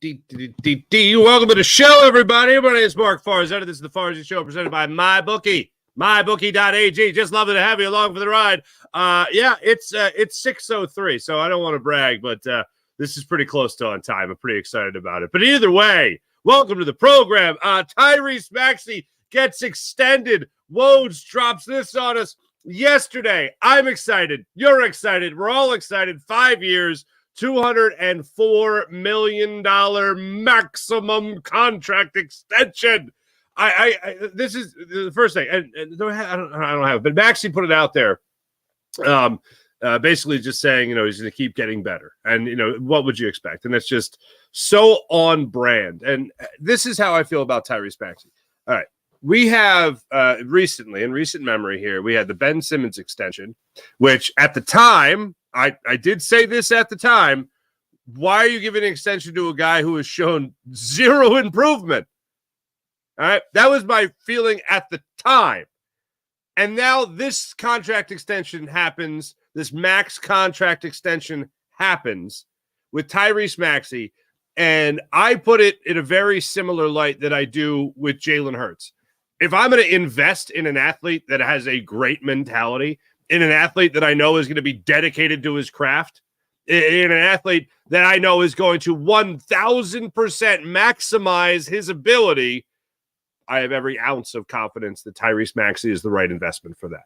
Welcome to the show, everybody. My name is Mark Farzetta. This is the Farzy Show presented by MyBookie, mybookie.ag. Just loving to have you along for the ride. It's 6:03, so I don't want to brag, but this is pretty close to on time. I'm pretty excited about it. But either way, welcome to the program. Tyrese Maxey gets extended. Woj drops this on us yesterday. I'm excited. You're excited. We're all excited. 5 years. $204 million maximum contract extension. This is the first thing, and I don't have it, but Maxey put it out there, basically just saying, he's going to keep getting better, and what would you expect? And it's just so on brand. And this is how I feel about Tyrese Maxey. All right, we have recently, in recent memory here, we had the Ben Simmons extension, which at the time. I did say this at the time. Why are you giving an extension to a guy who has shown zero improvement? All right. That was my feeling at the time. And now this contract extension happens. This max contract extension happens with Tyrese Maxey. And I put it in a very similar light that I do with Jalen Hurts. If I'm going to invest in an athlete that has a great mentality, in an athlete that I know is going to be dedicated to his craft, in an athlete that I know is going to 1,000% maximize his ability, I have every ounce of confidence that Tyrese Maxey is the right investment for that.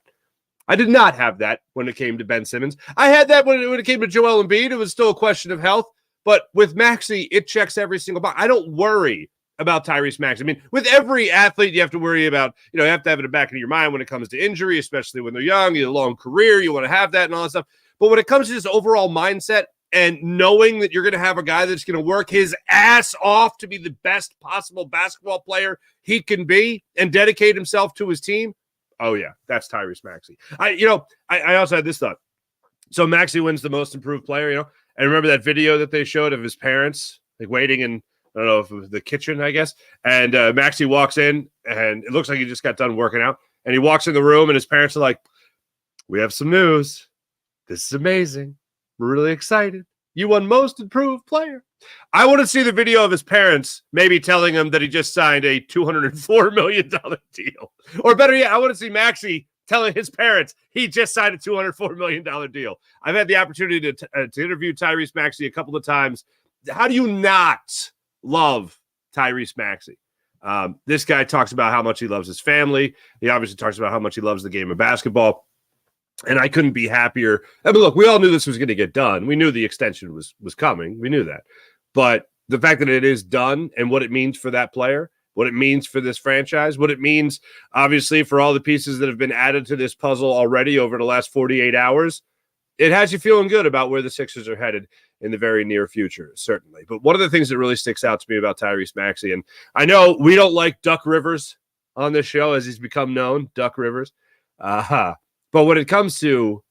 I did not have that when it came to Ben Simmons. I had that when it came to Joel Embiid. It was still a question of health. But with Maxey, it checks every single box. I don't worry about Tyrese Maxey. I mean, with every athlete, you have to worry about, you have to have it in the back of your mind when it comes to injury, especially when they're young, you have a long career, you want to have that and all that stuff. But when it comes to this overall mindset and knowing that you're going to have a guy that's going to work his ass off to be the best possible basketball player he can be and dedicate himself to his team, oh yeah, that's Tyrese Maxey. I also had this thought. So Maxey wins the most improved player, and remember that video that they showed of his parents like waiting in, I don't know if it was the kitchen, I guess. And Maxey walks in, and it looks like he just got done working out. And he walks in the room, and his parents are like, "We have some news. This is amazing. We're really excited. You won most improved player." I want to see the video of his parents maybe telling him that he just signed a $204 million deal. Or better yet, I want to see Maxey telling his parents he just signed a $204 million deal. I've had the opportunity to interview Tyrese Maxey a couple of times. How do you not love Tyrese Maxey? This guy talks about how much he loves his family. He obviously talks about how much he loves the game of basketball. And I couldn't be happier. I mean, look, we all knew this was going to get done. We knew the extension was coming. We knew that. But the fact that it is done and what it means for that player, what it means for this franchise, what it means, obviously, for all the pieces that have been added to this puzzle already over the last 48 hours, it has you feeling good about where the Sixers are headed in the very near future, certainly. But one of the things that really sticks out to me about Tyrese Maxey, and I know we don't like Duck Rivers on this show as he's become known, Duck Rivers. But when it comes to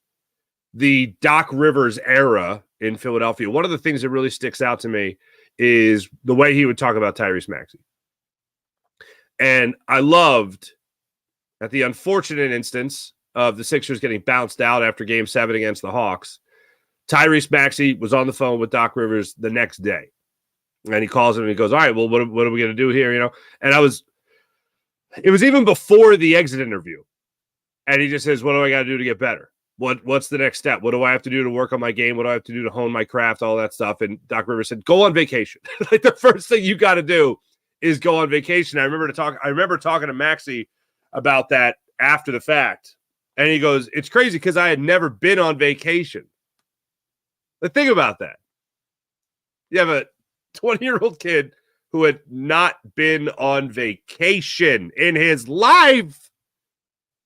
the Doc Rivers era in Philadelphia, one of the things that really sticks out to me is the way he would talk about Tyrese Maxey. And I loved, at the unfortunate instance of the Sixers getting bounced out after Game 7 against the Hawks, Tyrese Maxey was on the phone with Doc Rivers the next day. And he calls him and he goes, "All right, well, what are we going to do here?" And it was even before the exit interview. And he just says, "What do I got to do to get better? What's the next step? What do I have to do to work on my game? What do I have to do to hone my craft?" All that stuff. And Doc Rivers said, "Go on vacation." Like the first thing you got to do is go on vacation. I remember talking to Maxey about that after the fact. And he goes, "It's crazy because I had never been on vacation." But think about that. You have a 20-year-old kid who had not been on vacation in his life.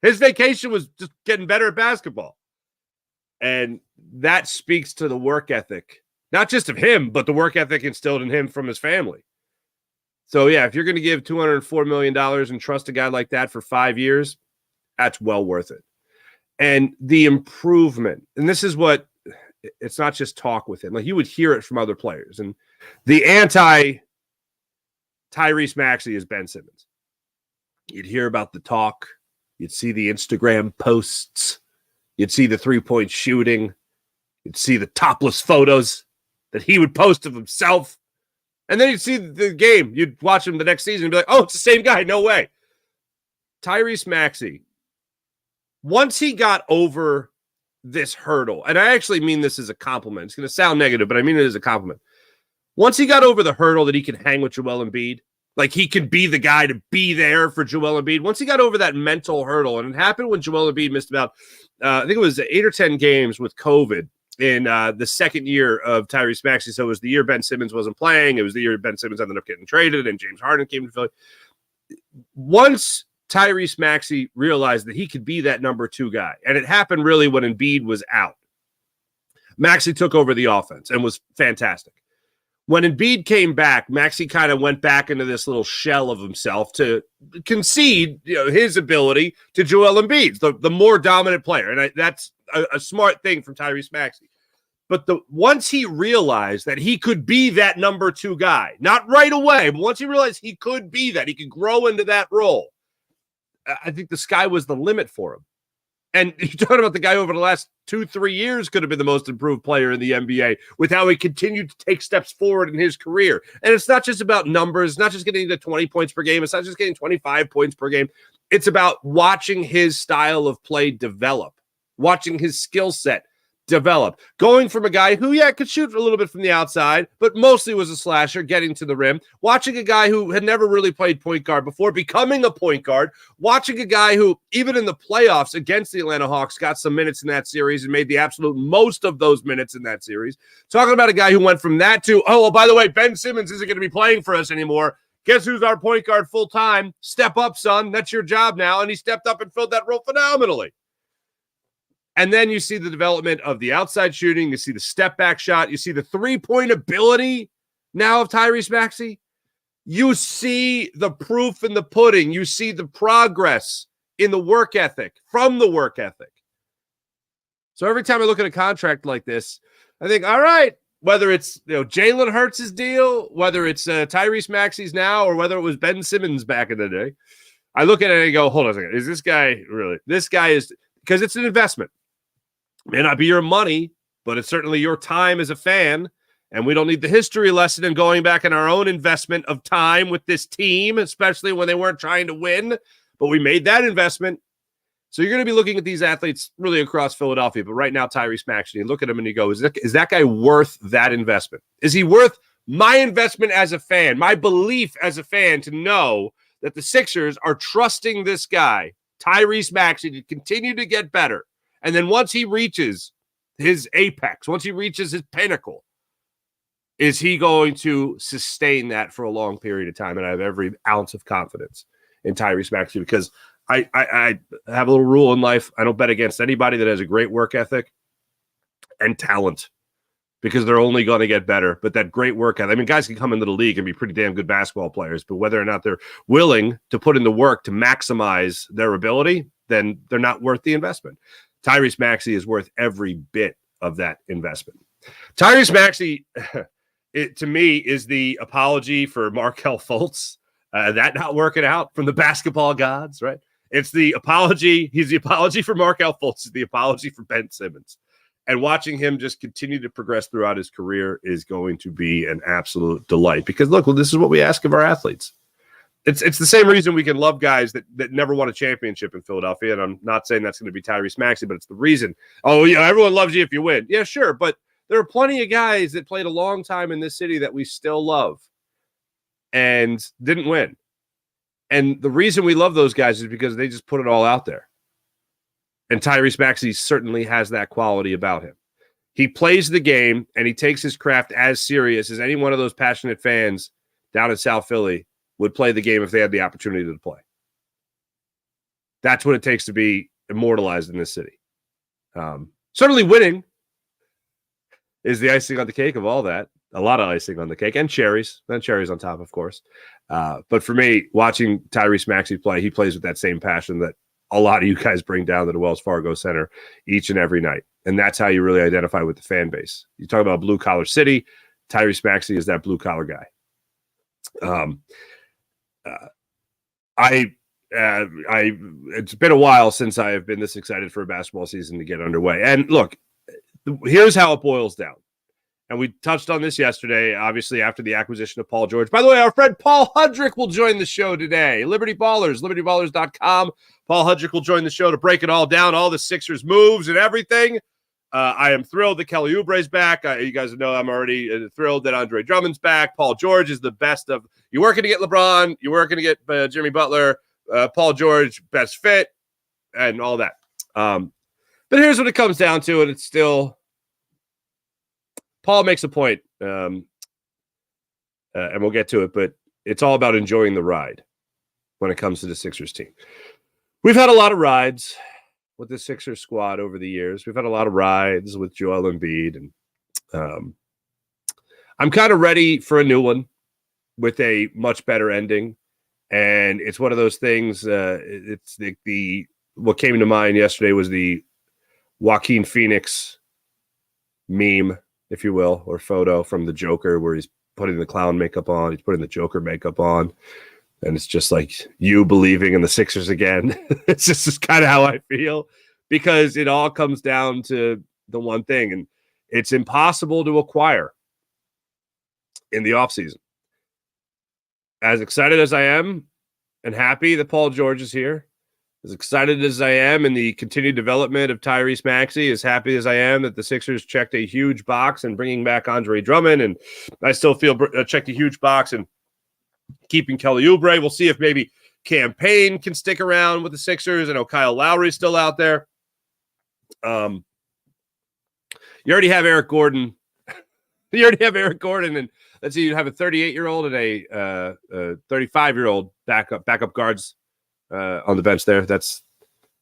His vacation was just getting better at basketball. And that speaks to the work ethic, not just of him, but the work ethic instilled in him from his family. So, yeah, if you're going to give $204 million and trust a guy like that for 5 years, that's well worth it. And the improvement, and this is what, it's not just talk with him. Like you would hear it from other players. And the anti-Tyrese Maxey is Ben Simmons. You'd hear about the talk. You'd see the Instagram posts. You'd see the three-point shooting. You'd see the topless photos that he would post of himself. And then you'd see the game. You'd watch him the next season and be like, oh, it's the same guy. No way. Tyrese Maxey, once he got over this hurdle, and I actually mean this as a compliment. It's going to sound negative, but I mean it as a compliment. Once he got over the hurdle that he can hang with Joel Embiid, like he could be the guy to be there for Joel Embiid. Once he got over that mental hurdle, and it happened when Joel Embiid missed about, I think it was 8 or 10 games with COVID in the second year of Tyrese Maxey. So it was the year Ben Simmons wasn't playing. It was the year Ben Simmons ended up getting traded and James Harden came to Philly. Once Tyrese Maxey realized that he could be that number 2 guy, and it happened really when Embiid was out, Maxey took over the offense and was fantastic. When Embiid came back, Maxey kind of went back into this little shell of himself to concede his ability to Joel Embiid, the more dominant player. And that's a smart thing from Tyrese Maxey. But once he realized that he could be that number 2 guy, not right away, but once he realized he could be that, he could grow into that role, I think the sky was the limit for him. And you're talking about the guy over the last 2-3 years could have been the most improved player in the NBA with how he continued to take steps forward in his career. And it's not just about numbers. It's not just getting to 20 points per game. It's not just getting 25 points per game. It's about watching his style of play develop, watching his skill set develop, going from a guy who, could shoot a little bit from the outside, but mostly was a slasher, getting to the rim, watching a guy who had never really played point guard before, becoming a point guard, watching a guy who, even in the playoffs against the Atlanta Hawks, got some minutes in that series and made the absolute most of those minutes in that series. Talking about a guy who went from that to, oh, well, by the way, Ben Simmons isn't going to be playing for us anymore. Guess who's our point guard full time? Step up, son. That's your job now. And he stepped up and filled that role phenomenally. And then you see the development of the outside shooting. You see the step back shot. You see the 3-point ability now of Tyrese Maxey. You see the proof in the pudding. You see the progress in the work ethic, from the work ethic. So every time I look at a contract like this, I think, all right, whether it's Jalen Hurts' deal, whether it's Tyrese Maxey's now, or whether it was Ben Simmons back in the day, I look at it and go, hold on a second. Is this guy really? This guy is, because it's an investment. May not be your money, but it's certainly your time as a fan. And we don't need the history lesson in going back in our own investment of time with this team, especially when they weren't trying to win. But we made that investment. So you're going to be looking at these athletes really across Philadelphia. But right now, Tyrese Maxey, you look at him and you go, is that guy worth that investment? Is he worth my investment as a fan, my belief as a fan to know that the Sixers are trusting this guy, Tyrese Maxey, to continue to get better? And then once he reaches his apex, once he reaches his pinnacle, is he going to sustain that for a long period of time? And I have every ounce of confidence in Tyrese Maxey because I have a little rule in life. I don't bet against anybody that has a great work ethic and talent because they're only going to get better. But that great work ethic, I mean, guys can come into the league and be pretty damn good basketball players, but whether or not they're willing to put in the work to maximize their ability, then they're not worth the investment. Tyrese Maxey is worth every bit of that investment. Tyrese Maxey, to me, is the apology for Markelle Fultz. That not working out from the basketball gods, right? It's the apology. He's the apology for Markelle Fultz. It's the apology for Ben Simmons. And watching him just continue to progress throughout his career is going to be an absolute delight. Because, look, this is what we ask of our athletes. It's the same reason we can love guys that never won a championship in Philadelphia. And I'm not saying that's going to be Tyrese Maxey, but it's the reason. Oh, everyone loves you if you win. Yeah, sure. But there are plenty of guys that played a long time in this city that we still love and didn't win. And the reason we love those guys is because they just put it all out there. And Tyrese Maxey certainly has that quality about him. He plays the game and he takes his craft as serious as any one of those passionate fans down in South Philly would play the game if they had the opportunity to play. That's what it takes to be immortalized in this city. Certainly winning is the icing on the cake of all that. A lot of icing on the cake and cherries. Then cherries on top, of course. But for me, watching Tyrese Maxey play, he plays with that same passion that a lot of you guys bring down to the Wells Fargo Center each and every night. And that's how you really identify with the fan base. You talk about blue-collar city, Tyrese Maxey is that blue-collar guy. It's been a while since I have been this excited for a basketball season to get underway. And look, here's how it boils down. And we touched on this yesterday, obviously, after the acquisition of Paul George. By the way, our friend Paul Hudrick will join the show today. Liberty Ballers, libertyballers.com. Paul Hudrick will join the show to break it all down, all the Sixers moves and everything. I am thrilled that Kelly Oubre's back. You guys know I'm already thrilled that Andre Drummond's back. Paul George is the best of – you weren't going to get LeBron. You weren't going to get Jimmy Butler. Paul George, best fit, and all that. But here's what it comes down to, and it's still – Paul makes a point, and we'll get to it, but it's all about enjoying the ride when it comes to the Sixers team. We've had a lot of rides with the Sixers squad over the years. We've had a lot of rides with Joel Embiid, and I'm kind of ready for a new one with a much better ending. And it's one of those things. It's the what came to mind yesterday was the Joaquin Phoenix meme, if you will, or photo from the Joker where he's putting the clown makeup on. He's putting the Joker makeup on. And it's just like you believing in the Sixers again. It's just kind of how I feel because it all comes down to the one thing. And it's impossible to acquire in the offseason. As excited as I am and happy that Paul George is here, as excited as I am in the continued development of Tyrese Maxey, as happy as I am that the Sixers checked a huge box and bringing back Andre Drummond, and I still feel checked a huge box and keeping Kelly Oubre. We'll see if maybe Campaign can stick around with the Sixers. I know Kyle Lowry's still out there. You already have Eric Gordon. And let's see, you have a 38-year-old and a 35-year-old backup guards on the bench there. That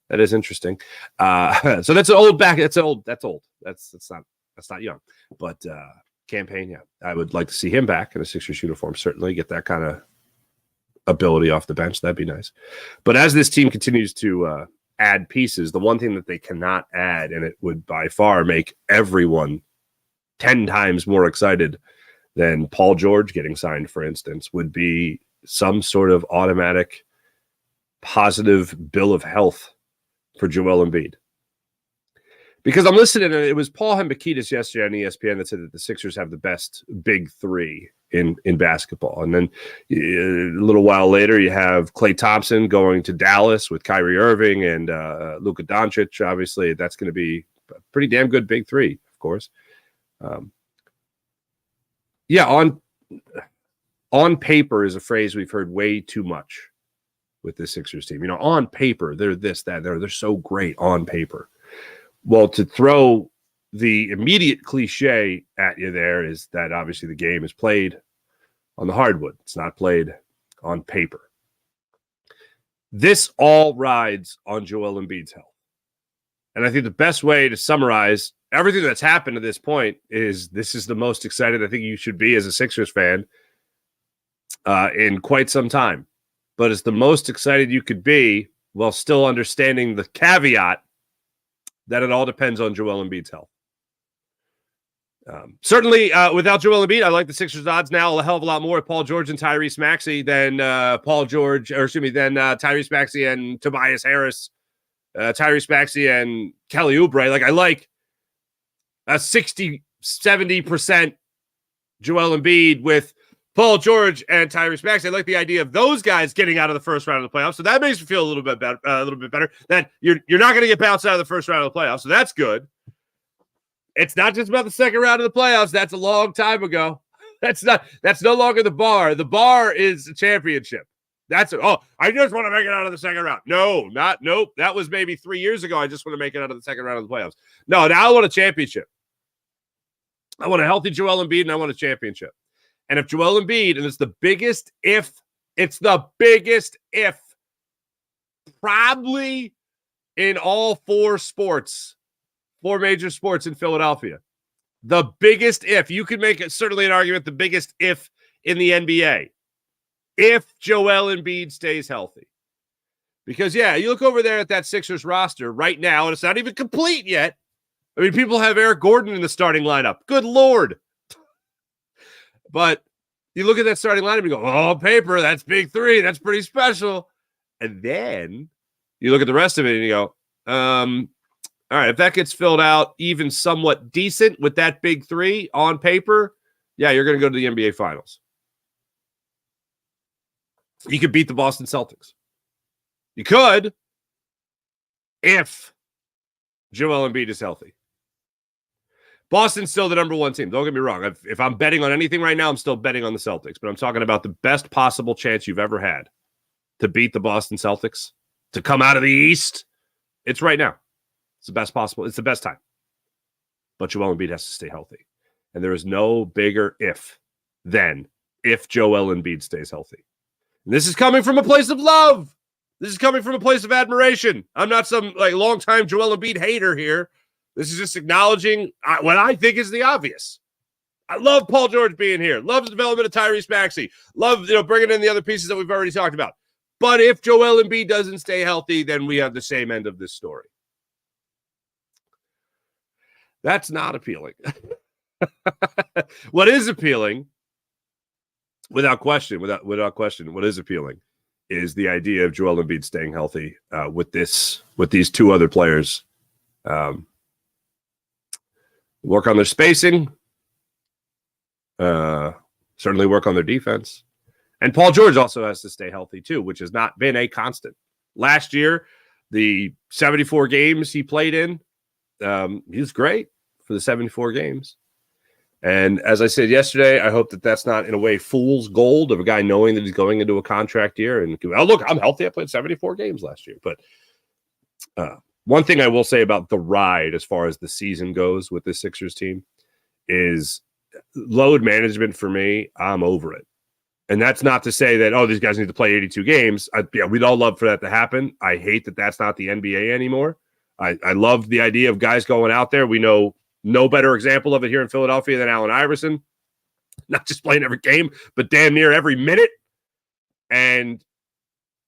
is interesting. So that's an old back. That's old. That's not young. But Campaign, yeah, I would like to see him back in a Sixers uniform. Certainly get that kind of ability off the bench. That'd be nice. But as this team continues to add pieces, the one thing that they cannot add, and it would by far make everyone 10 times more excited than Paul George getting signed, for instance, would be some sort of automatic positive bill of health for Joel Embiid. Because I'm listening, and it was Paul Hembekides yesterday on ESPN that said that the Sixers have the best big three in basketball. And then a little while later, you have Klay Thompson going to Dallas with Kyrie Irving and Luka Doncic. Obviously, that's going to be a pretty damn good big three, of course. On paper is a phrase we've heard way too much with the Sixers team. On paper, they're this, that, they're so great on paper. Well, to throw the immediate cliche at you there is that obviously the game is played on the hardwood. It's not played on paper. This all rides on Joel Embiid's health. And I think the best way to summarize everything that's happened to this point is this is the most excited I think you should be as a Sixers fan in quite some time. But it's the most excited you could be while still understanding the caveat that it all depends on Joel Embiid's health. Certainly, without Joel Embiid, I like the Sixers' odds now a hell of a lot more with Paul George and Tyrese Maxey than Tyrese Maxey and Tobias Harris, Tyrese Maxey and Kelly Oubre. Like, I like a 60-70% Joel Embiid with Paul George and Tyrese Maxey. I like the idea of those guys getting out of the first round of the playoffs. So that makes me feel a little bit better. That you're not going to get bounced out of the first round of the playoffs. So that's good. It's not just about the second round of the playoffs. That's a long time ago. That's no longer the bar. The bar is a championship. That's it. Oh, I just want to make it out of the second round. Nope. That was maybe 3 years ago. I just want to make it out of the second round of the playoffs. No, now I want a championship. I want a healthy Joel Embiid, and I want a championship. And if Joel Embiid, and it's the biggest if, probably in all four major sports in Philadelphia. The biggest if. You could make it certainly an argument, the biggest if in the NBA. If Joel Embiid stays healthy. Because, yeah, you look over there at that Sixers roster right now, and it's not even complete yet. I mean, people have Eric Gordon in the starting lineup. Good Lord. But you look at that starting lineup and you go, oh, paper, that's big three. That's pretty special. And then you look at the rest of it and you go, all All right, if that gets filled out even somewhat decent with that big three on paper, yeah, you're going to go to the NBA Finals. You could beat the Boston Celtics. You could if Joel Embiid is healthy. Boston's still the number one team. Don't get me wrong. If I'm betting on anything right now, I'm still betting on the Celtics. But I'm talking about the best possible chance you've ever had to beat the Boston Celtics, to come out of the East. It's right now. It's the best possible. It's the best time. But Joel Embiid has to stay healthy. And there is no bigger if than if Joel Embiid stays healthy. And this is coming from a place of love. This is coming from a place of admiration. I'm not some longtime Joel Embiid hater here. This is just acknowledging what I think is the obvious. I love Paul George being here. Love the development of Tyrese Maxey. Love bringing in the other pieces that we've already talked about. But if Joel Embiid doesn't stay healthy, then we have the same end of this story. That's not appealing. What is appealing, without question, what is appealing is the idea of Joel Embiid staying healthy with these two other players. Work on their spacing, certainly work on their defense. And Paul George also has to stay healthy too, which has not been a constant. Last year, the 74 games he played in, he was great for the 74 games. And as I said yesterday, I hope that that's not, in a way, fool's gold of a guy knowing that he's going into a contract year. And, oh, look, I'm healthy. I played 74 games last year. But one thing I will say about the ride as far as the season goes with this Sixers team is load management for me. I'm over it. And that's not to say that, oh, these guys need to play 82 games. We'd all love for that to happen. I hate that that's not the NBA anymore. I love the idea of guys going out there. We know no better example of it here in Philadelphia than Allen Iverson. Not just playing every game, but damn near every minute. And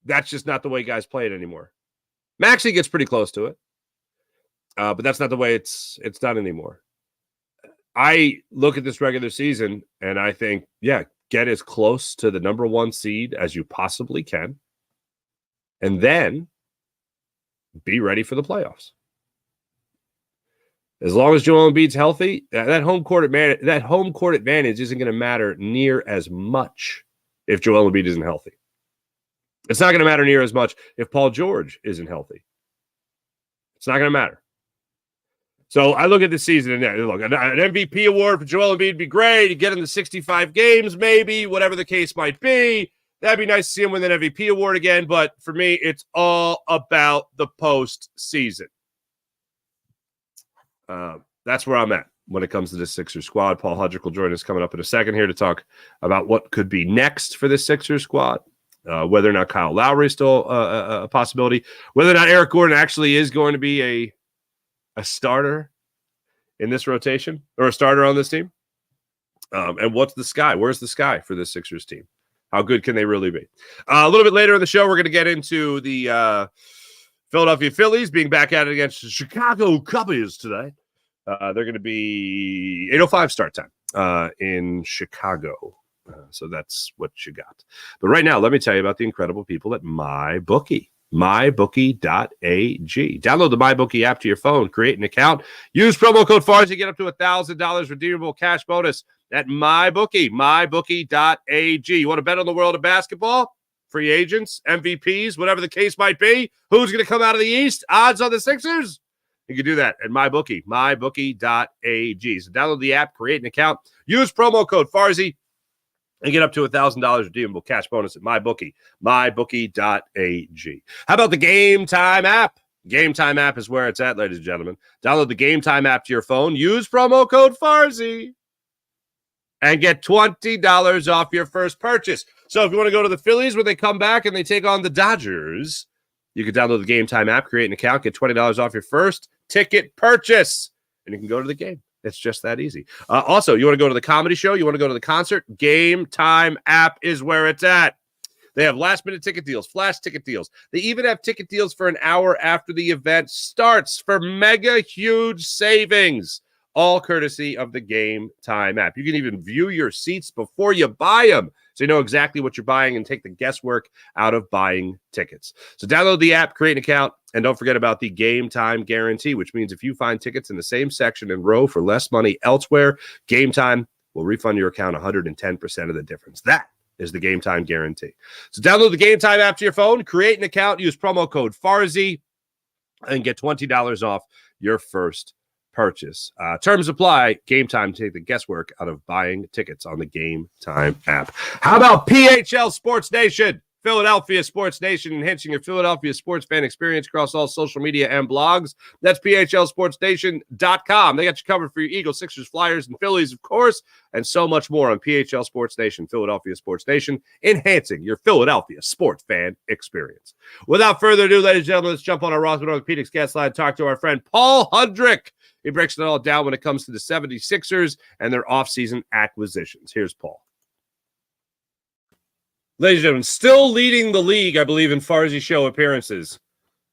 that's just not the way guys play it anymore. Maxey gets pretty close to it, but that's not the way it's done anymore. I look at this regular season and I think, yeah, get as close to the number one seed as you possibly can, and then be ready for the playoffs. As long as Joel Embiid's healthy, that home court advantage isn't going to matter near as much if Joel Embiid isn't healthy. It's not going to matter near as much if Paul George isn't healthy. It's not going to matter. So I look at the season and look, an MVP award for Joel Embiid would be great. You get him to 65 games, maybe, whatever the case might be. That'd be nice to see him win an MVP award again. But for me, it's all about the postseason. That's where I'm at when it comes to this Sixers squad. Paul Hudrick will join us coming up in a second here to talk about what could be next for this Sixers squad, whether or not Kyle Lowry is still a possibility, whether or not Eric Gordon actually is going to be a starter in this rotation or a starter on this team, and what's the sky? Where's the sky for this Sixers team? How good can they really be? A little bit later in the show, we're going to get into the Philadelphia Phillies being back at it against the Chicago Cubs today. They're going to be 8:05 start time in Chicago. So that's what you got. But right now, let me tell you about the incredible people at MyBookie. MyBookie.ag. Download the MyBookie app to your phone, create an account, use promo code FARS to get up to $1,000 redeemable cash bonus at MyBookie. MyBookie.ag. You want to bet on the world of basketball? Free agents, MVPs, whatever the case might be. Who's going to come out of the East? Odds on the Sixers? You can do that at MyBookie. MyBookie.ag. So download the app, create an account, use promo code FARSY, and get up to $1,000 redeemable cash bonus at MyBookie. MyBookie.ag. How about the Game Time app? Game Time app is where it's at, ladies and gentlemen. Download the Game Time app to your phone. Use promo code FARSY and get $20 off your first purchase. So if you want to go to the Phillies when they come back and they take on the Dodgers, you can download the Game Time app, create an account, get $20 off your first ticket purchase, and you can go to the game. It's just that easy. Also, you want to go to the comedy show? You want to go to the concert? Game Time app is where it's at. They have last-minute ticket deals, flash ticket deals. They even have ticket deals for an hour after the event starts for mega huge savings, all courtesy of the Game Time app. You can even view your seats before you buy them. so you know exactly what you're buying and take the guesswork out of buying tickets. So download the app, create an account, and don't forget about the Game Time Guarantee, which means if you find tickets in the same section and row for less money elsewhere, Game Time will refund your account 110% of the difference. That is the Game Time Guarantee. So download the Game Time app to your phone, create an account, use promo code FARZY, and get $20 off your first purchase. Terms apply. Game Time, take the guesswork out of buying tickets on the Game Time app. How about PHL Sports Nation? Philadelphia Sports Nation, enhancing your Philadelphia sports fan experience across all social media and blogs. That's PHLSportsNation.com. They got you covered for your Eagles, Sixers, Flyers, and Phillies, of course, and so much more on PHL Sports Nation, Philadelphia Sports Nation, enhancing your Philadelphia sports fan experience. Without further ado, ladies and gentlemen, let's jump on our Rossman Orthopedics guest line and talk to our friend Paul Hudrick. He breaks it all down when it comes to the 76ers and their offseason acquisitions. Here's Paul. Ladies and gentlemen, still leading the league, I believe, in Farzy Show appearances.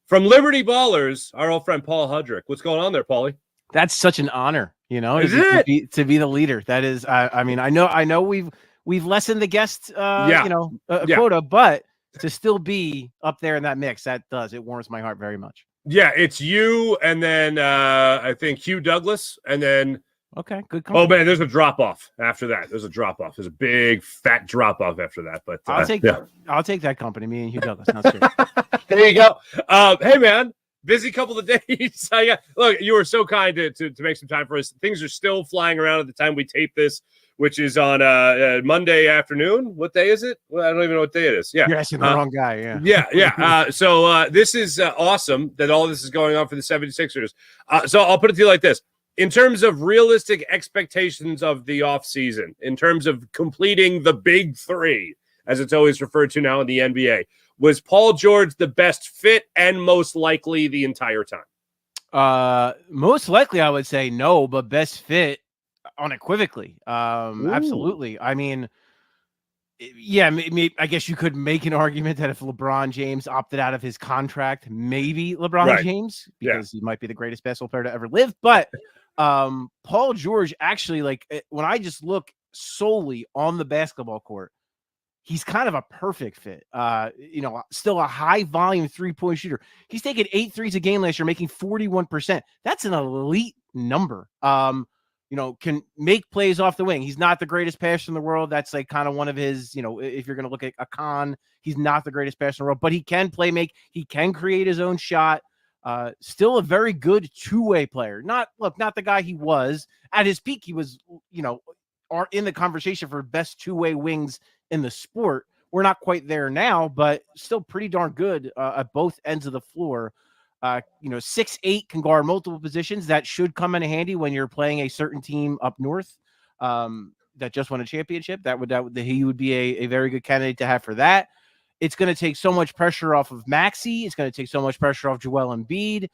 From Liberty Ballers, our old friend Paul Hudrick. What's going on there, Paulie? That's such an honor, Is it? to be the leader. That is, I mean, I know we've lessened the guest, quota, but to still be up there in that mix, it warms my heart very much. Yeah, it's you, and then I think Hugh Douglas, and then okay, good company. Oh man, there's a drop off after that. There's a big fat drop off after that. But I'll take that company. Me and Hugh Douglas. That's good. There you go. Hey man, busy couple of days. Look, you were so kind to make some time for us. Things are still flying around at the time we tape this, which is on Monday afternoon. What day is it? Well, I don't even know what day it is. Yeah, you're asking the wrong guy. Yeah. So this is awesome that all this is going on for the 76ers. So I'll put it to you like this. In terms of realistic expectations of the offseason, in terms of completing the big three, as it's always referred to now in the NBA, was Paul George the best fit and most likely the entire time? Most likely, I would say no, but best fit unequivocally. Absolutely. I mean, yeah, I guess you could make an argument that if LeBron James opted out of his contract, maybe LeBron James, because he might be the greatest basketball player to ever live. But Paul George, actually, like when I just look solely on the basketball court, he's kind of a perfect fit. Still a high volume 3-point shooter. He's taken 8 threes a game last year, making 41%. That's an elite number. Can make plays off the wing. He's not the greatest passer in the world. That's like kind of one of his, if you're going to look at a con, he's not the greatest passer in the world, but he can play make. He can create his own shot. Still a very good two-way player. Not the guy he was at his peak. He was, are in the conversation for best two-way wings in the sport. We're not quite there now, but still pretty darn good at both ends of the floor. 6'8" can guard multiple positions. That should come in handy when you're playing a certain team up north that just won a championship. He would be a very good candidate to have for that. It's going to take so much pressure off of Maxey. It's going to take so much pressure off Joel Embiid.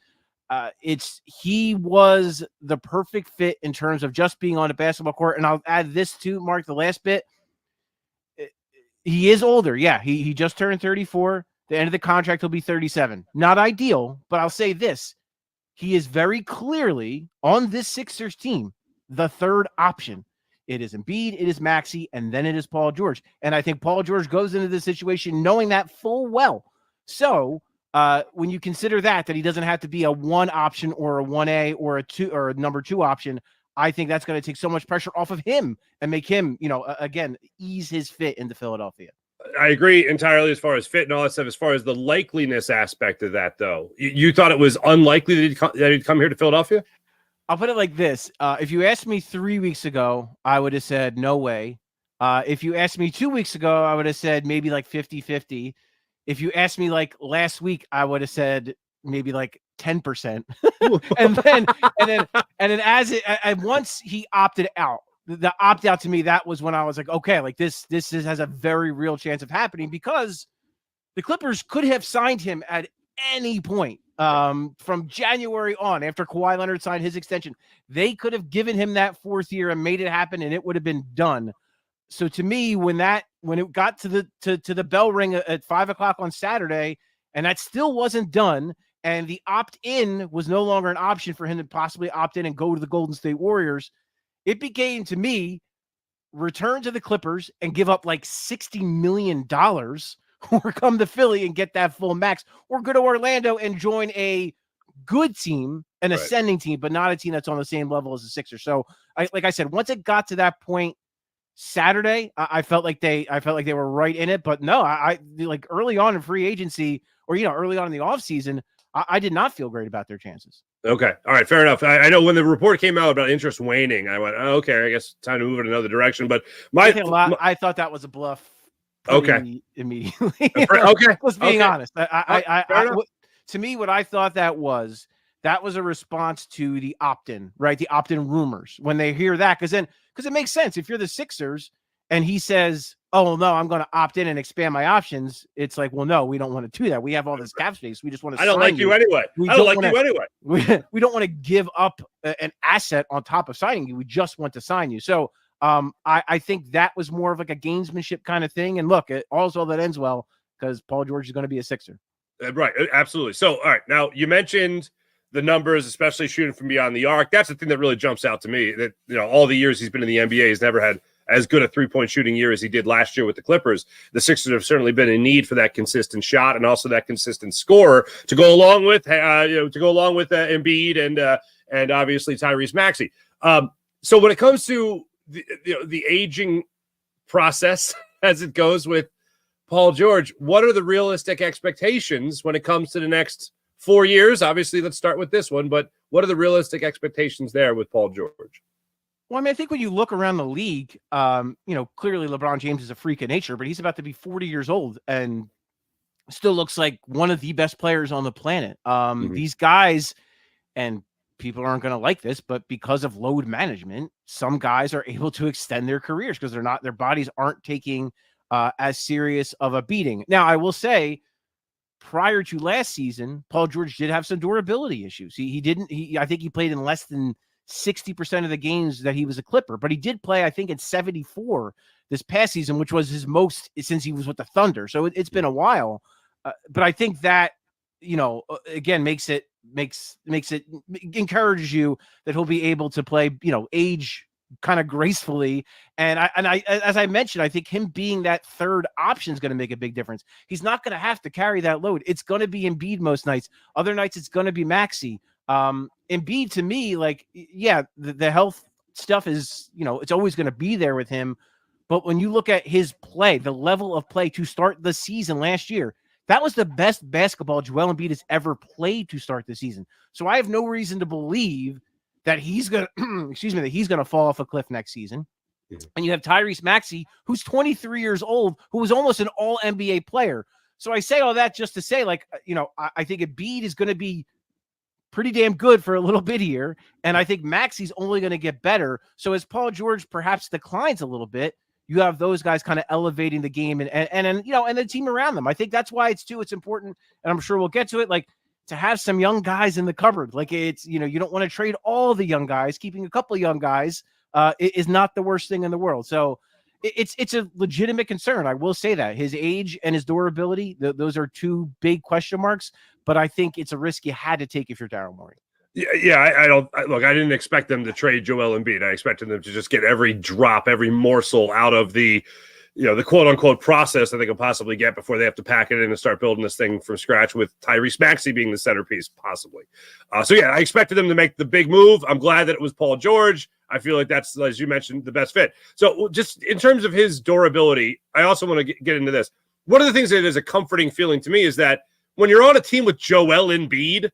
He was the perfect fit in terms of just being on a basketball court. And I'll add this too, Mark, the last bit. He is older. Yeah, he just turned 34. The end of the contract, he'll be 37. Not ideal, but I'll say this. He is very clearly on this Sixers team, the third option. It is Embiid, it is Maxey, and then it is Paul George. And I think Paul George goes into this situation knowing that full well. So when you consider that he doesn't have to be a 1 option or a 1A or a 2 or a number 2 option, I think that's going to take so much pressure off of him and make him, again, ease his fit into Philadelphia. I agree entirely as far as fit and all that stuff. As far as the likeliness aspect of that, though, you thought it was unlikely that he'd come here to Philadelphia? I'll put it like this. If you asked me 3 weeks ago, I would have said no way. If you asked me 2 weeks ago, I would have said maybe like 50-50. If you asked me like last week, I would have said maybe like 10%. and then once he opted out, the opt out to me, that was when I was like, okay, like this has a very real chance of happening, because the Clippers could have signed him at any point from January on after Kawhi Leonard signed his extension. They could have given him that 4th year and made it happen, and it would have been done. So to me, when it got to the bell ring at 5:00 on Saturday, and that still wasn't done, and the opt-in was no longer an option for him to possibly opt in and go to the Golden State Warriors, it became, to me, return to the Clippers and give up like $60 million, or come to Philly and get that full max, or go to Orlando and join a good team, an ascending team, but not a team that's on the same level as the Sixers. So, like I said, once it got to that point Saturday, I felt like they were right in it. But no, I like early on in free agency, or early on in the offseason, I did not feel great about their chances. Okay. All right. Fair enough. I know when the report came out about interest waning, I went, oh, okay, I guess time to move in another direction. But I thought that was a bluff. Okay. Immediately. Okay. Just being honest. To me, what I thought that was a response to the opt-in, right? The opt-in rumors. When they hear that, because it makes sense. If you're the Sixers and he says, oh, no, I'm going to opt in and expand my options, it's like, well, no, we don't want to do that. We have all this cap space. We just want to I don't like you anyway. I don't like you anyway. We don't want to give up an asset on top of signing you. We just want to sign you. So I think that was more of like a gamesmanship kind of thing. And look, also that ends well because Paul George is going to be a Sixer. Right. Absolutely. So, all right. Now, you mentioned the numbers, especially shooting from beyond the arc. That's the thing that really jumps out to me, that, all the years he's been in the NBA, he's never had as good a three-point shooting year as he did last year with the Clippers. The Sixers have certainly been in need for that consistent shot and also that consistent scorer to go along with, Embiid and obviously Tyrese Maxey. So when it comes to the aging process as it goes with Paul George, what are the realistic expectations when it comes to the next 4 years? Obviously, let's start with this one, but what are the realistic expectations there with Paul George? Well, I mean, I think when you look around the league, clearly LeBron James is a freak of nature, but he's about to be 40 years old and still looks like one of the best players on the planet. These guys, and people aren't going to like this, but because of load management, some guys are able to extend their careers because their bodies aren't taking as serious of a beating. Now, I will say, prior to last season, Paul George did have some durability issues. I think he played in less than 60% of the games that he was a Clipper, but he did play, I think, in 74 this past season, which was his most since he was with the Thunder. So it's been a while. But I think that, again, encourages you that he'll be able to play, age kind of gracefully. And I, as I mentioned, I think him being that third option is going to make a big difference. He's not going to have to carry that load. It's going to be Embiid most nights. Other nights, it's going to be Maxey. Embiid, to me, the health stuff is, it's always going to be there with him. But when you look at his play, the level of play to start the season last year, that was the best basketball Joel Embiid has ever played to start the season. So I have no reason to believe that he's going to fall off a cliff next season. Yeah. And you have Tyrese Maxey, who's 23 years old, who was almost an all NBA player. So I say all that just to say, I think Embiid is going to be pretty damn good for a little bit here. And I think Maxey's only going to get better. So as Paul George perhaps declines a little bit, you have those guys kind of elevating the game and the team around them. I think that's why it's important. And I'm sure we'll get to it. To have some young guys in the cupboard, it's, you don't want to trade all the young guys. Keeping a couple of young guys is not the worst thing in the world. So it's a legitimate concern. I will say that his age and his durability, those are two big question marks, but I think it's a risk you had to take if you're Daryl Morey. Yeah, I didn't expect them to trade Joel Embiid. I expected them to just get every drop, every morsel out of the quote unquote process that they could possibly get before they have to pack it in and start building this thing from scratch with Tyrese Maxey being the centerpiece, possibly. I expected them to make the big move. I'm glad that it was Paul George. I feel like that's, as you mentioned, the best fit. So just in terms of his durability, I also want to get into this. One of the things that is a comforting feeling to me is that when you're on a team with Joel Embiid,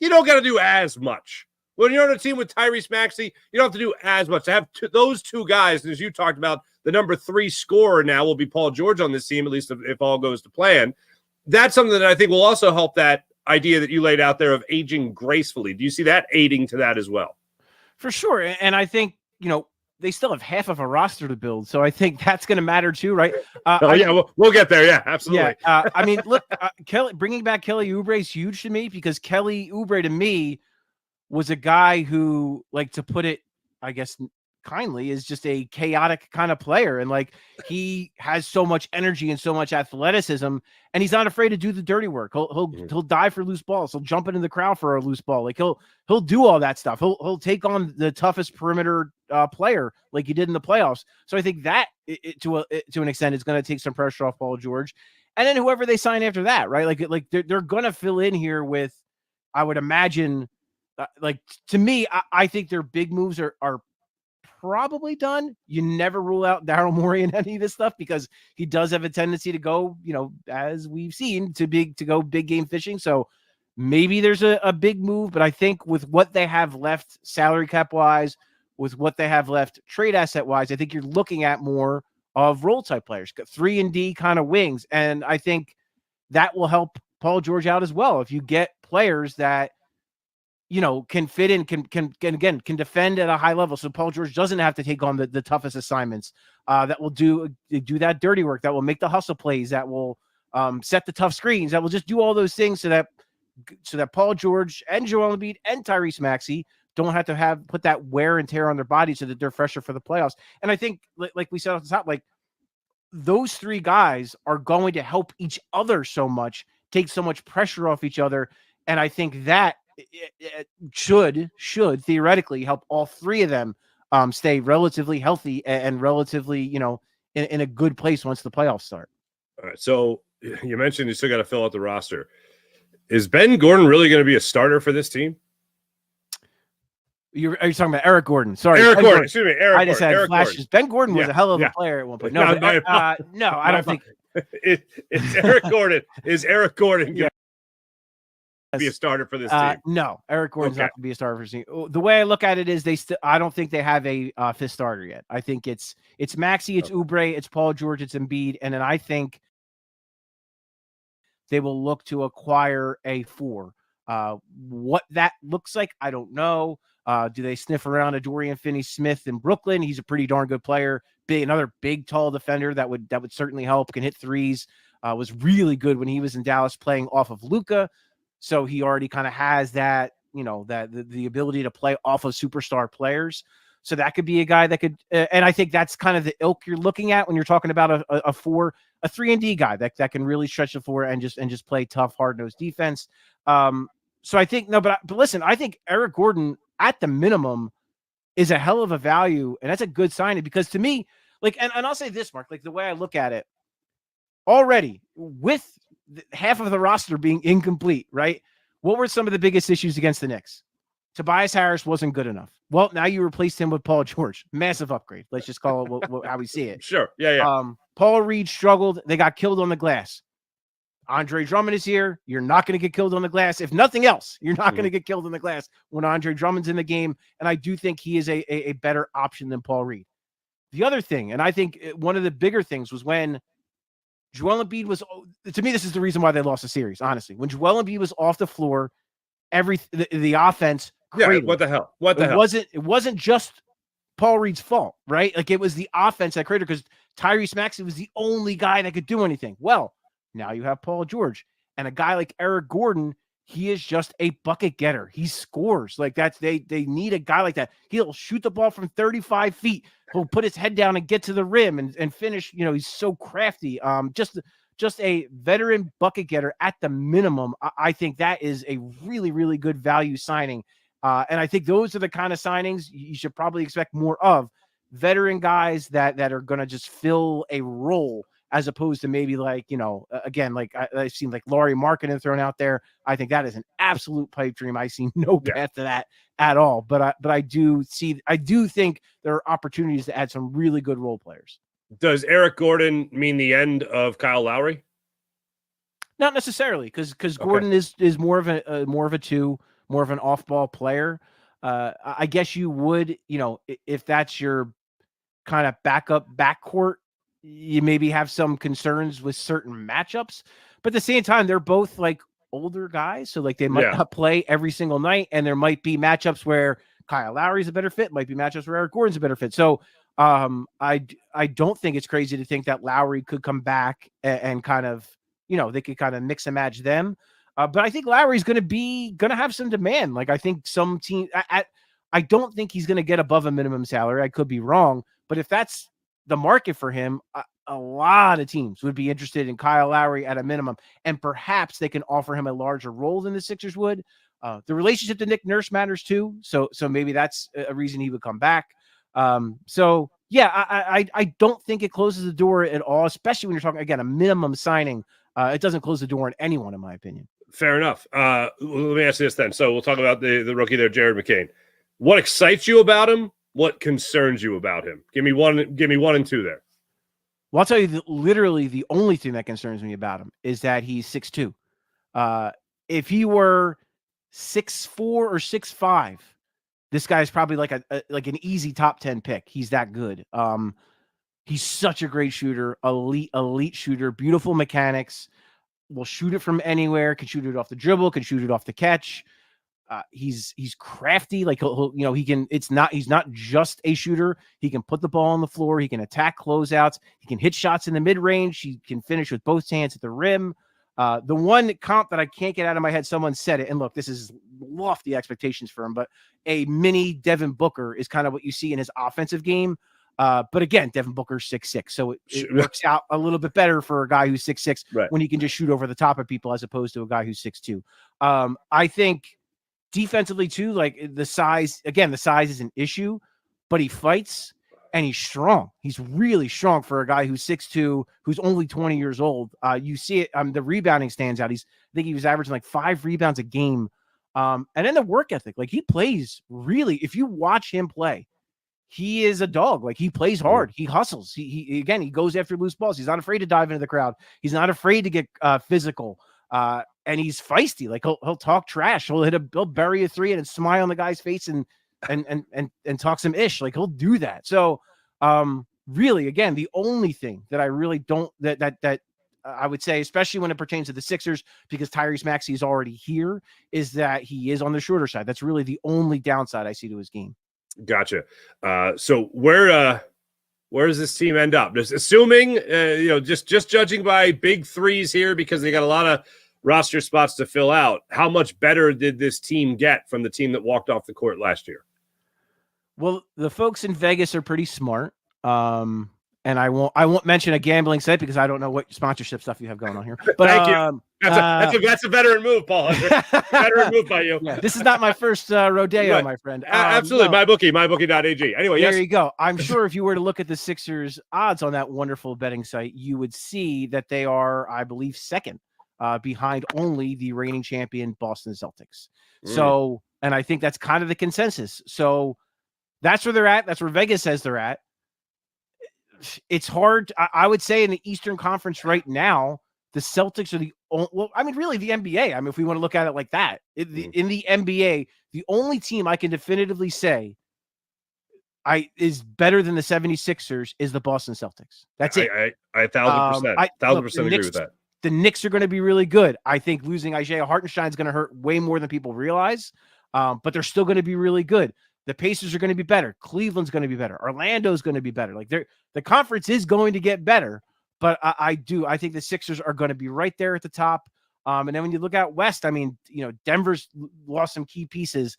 you don't got to do as much. When you're on a team with Tyrese Maxey, you don't have to do as much. To have those two guys, and as you talked about, the number 3 scorer now will be Paul George on this team, at least if all goes to plan. That's something that I think will also help that idea that you laid out there of aging gracefully. Do you see that aiding to that as well? For sure. And I think, they still have half of a roster to build. So I think that's going to matter too, right? We'll get there. Yeah, absolutely. Yeah. Look, Kelly, bringing back Kelly Oubre is huge to me because Kelly Oubre to me was a guy who, to put it, I guess, kindly, is just a chaotic kind of player. And like, he has so much energy and so much athleticism, and he's not afraid to do the dirty work. He'll dive for loose balls. He'll jump into the crowd for a loose ball. Like, he'll do all that stuff. He'll take on the toughest perimeter player like he did in the playoffs. So I think that to an extent is going to take some pressure off Paul George. And then whoever they sign after that, right? Like they're going to fill in here with, I would imagine, to me, I think their big moves are probably done. You never rule out Daryl Morey in any of this stuff, because he does have a tendency to go, as we've seen, to go big game fishing. So maybe there's a big move, but I think with what they have left salary cap wise, with what they have left trade asset wise, I think you're looking at more of role type players, 3-and-D kind of wings. And I think that will help Paul George out as well. If you get players that, can fit in, can defend at a high level. So Paul George doesn't have to take on the toughest assignments, that will do that dirty work, that will make the hustle plays, that will set the tough screens, that will just do all those things so that Paul George and Joel Embiid and Tyrese Maxey don't have to put that wear and tear on their body, so that they're fresher for the playoffs. And I think, like we said off the top, like, those three guys are going to help each other so much, take so much pressure off each other. And I think that it should theoretically help all three of them stay relatively healthy and relatively, in a good place once the playoffs start. All right. So you mentioned you still got to fill out the roster. Is Ben Gordon really going to be a starter for this team? Are you talking about Eric Gordon? Sorry, Eric Gordon. Excuse me, Eric. I just had flashes. Gordon. Ben Gordon was a hell of a player at one point. No, I don't think it's Eric Gordon. Is Eric Gordon going to be a starter for this team? No, Eric Gordon's not going to be a starter for this team. The way I look at it is I don't think they have a fifth starter yet. I think it's Maxey, it's Oubre, it's Paul George, it's Embiid, and then I think they will look to acquire a 4. What that looks like, I don't know. Do they sniff around a Dorian Finney-Smith in Brooklyn? He's a pretty darn good player. Another big, tall defender that would certainly help. Can hit threes. Was really good when he was in Dallas playing off of Luka. So he already kind of has that, the ability to play off of superstar players. So that could be a guy that could, and I think that's kind of the ilk you're looking at when you're talking about a 3-and-D guy that can really stretch the floor and just play tough, hard-nosed defense. So I think, but listen, I think Eric Gordon at the minimum is a hell of a value, and that's a good signing, because to me, and I'll say this, Mark, the way I look at it, already with half of the roster being incomplete, right? What were some of the biggest issues against the Knicks? Tobias Harris wasn't good enough. Well, now you replaced him with Paul George. Massive upgrade. Let's just call it how we see it. Sure. Yeah. Paul Reed struggled. They got killed on the glass. Andre Drummond is here. You're not going to get killed on the glass. If nothing else, you're not going to get killed on the glass when Andre Drummond's in the game. And I do think he is a better option than Paul Reed. The other thing, and I think one of the bigger things, was when Joel Embiid was, to me, this is the reason why they lost the series, honestly. When Joel Embiid was off the floor, the offense cratered. What the hell? It wasn't just Paul Reed's fault, right? Like, it was the offense that cratered, because Tyrese Maxey was the only guy that could do anything. Well, now you have Paul George, and a guy like Eric Gordon. He is just a bucket getter. He scores. Like, that's they need a guy like that. He'll shoot the ball from 35 feet. He'll put his head down and get to the rim and finish. He's so crafty. Just a veteran bucket getter at the minimum. I think that is a really, really good value signing. And I think those are the kind of signings you should probably expect more of. Veteran guys that are going to just fill a role, as opposed to maybe again, I've seen Lauri Markkanen thrown out there. I think that is an absolute pipe dream. I see no path to that at all. But I do think there are opportunities to add some really good role players. Does Eric Gordon mean the end of Kyle Lowry? Not necessarily, because Gordon is more of a 2, more of an off-ball player. I guess you would, if that's your kind of backup backcourt, you maybe have some concerns with certain matchups, but at the same time, they're both older guys. So they might not play every single night. And there might be matchups where Kyle Lowry's a better fit, might be matchups where Eric Gordon's a better fit. So I don't think it's crazy to think that Lowry could come back and kind of, they could kind of mix and match them. But I think Lowry's going to have some demand. I think some team I don't think he's going to get above a minimum salary. I could be wrong, but if that's the market for him, a lot of teams would be interested in Kyle Lowry at a minimum, and perhaps they can offer him a larger role than the Sixers would. The relationship to Nick Nurse matters too, so maybe that's a reason he would come back. So yeah, I don't think it closes the door at all, especially when you're talking, again, a minimum signing. It doesn't close the door on anyone, in my opinion. Fair enough. Let me ask you this then. So we'll talk about the rookie there, Jared McCain. What excites you about him? What concerns you about him? Give me one and two there. Well, I'll tell you literally the only thing that concerns me about him is that he's 6'2". If he were 6'4" or 6'5", this guy's probably like an easy top 10 pick. He's that good. He's such a great shooter, elite shooter, beautiful mechanics, will shoot it from anywhere, can shoot it off the dribble, can shoot it off the catch. He's crafty. Like he's not just a shooter. He can put the ball on the floor. He can attack closeouts. He can hit shots in the mid range. He can finish with both hands at the rim. The one comp that I can't get out of my head, someone said it, and look, this is lofty expectations for him, but a mini Devin Booker is kind of what you see in his offensive game. But again, Devin Booker's 6'6", so it works out a little bit better for a guy who's 6'6", right, when he can just shoot over the top of people as opposed to a guy who's 6'2". I think defensively too, like the size is an issue, but he fights and he's strong. He's really strong for a guy who's 6'2", who's only 20 years old. You see it. The rebounding stands out. I think he was averaging like 5 rebounds a game. And then the work ethic, like he plays really, if you watch him play, he is a dog. Like he plays hard. He hustles. He goes after loose balls. He's not afraid to dive into the crowd. He's not afraid to get physical. And he's feisty. Like he'll talk trash. He'll bury a three and smile on the guy's face and talk some ish. Like he'll do that. So really, again, the only thing that I really don't that I would say, especially when it pertains to the Sixers, because Tyrese Maxey is already here, is that he is on the shorter side. That's really the only downside I see to his game. Gotcha. So where does this team end up? Just assuming, just judging by big threes here, because they got a lot of roster spots to fill out. How much better did this team get from the team that walked off the court last year? Well, the folks in Vegas are pretty smart. And I won't mention a gambling site because I don't know what sponsorship stuff you have going on here. But thank you. That's a veteran move, Paul. Veteran move by you. Yeah, this is not my first rodeo, right, my friend. Absolutely. No. mybookie.ag. Anyway, there you go. I'm sure if you were to look at the Sixers odds on that wonderful betting site, you would see that they are, I believe, second behind only the reigning champion Boston Celtics. So, and I think that's kind of the consensus. So that's where they're at. That's where Vegas says they're at. It's hard. I would say in the Eastern Conference right now, the Celtics are really the NBA. I mean, if we want to look at it like that, in the NBA, the only team I can definitively say is better than the 76ers is the Boston Celtics. That's it. I 1,000%. 1,000% agree with that. The Knicks are going to be really good. I think losing Isaiah Hartenstein is going to hurt way more than people realize, but they're still going to be really good. The Pacers are going to be better. Cleveland's going to be better. Orlando's going to be better. Like the conference is going to get better, but I think the Sixers are going to be right there at the top. And then when you look out west, I mean, Denver's lost some key pieces.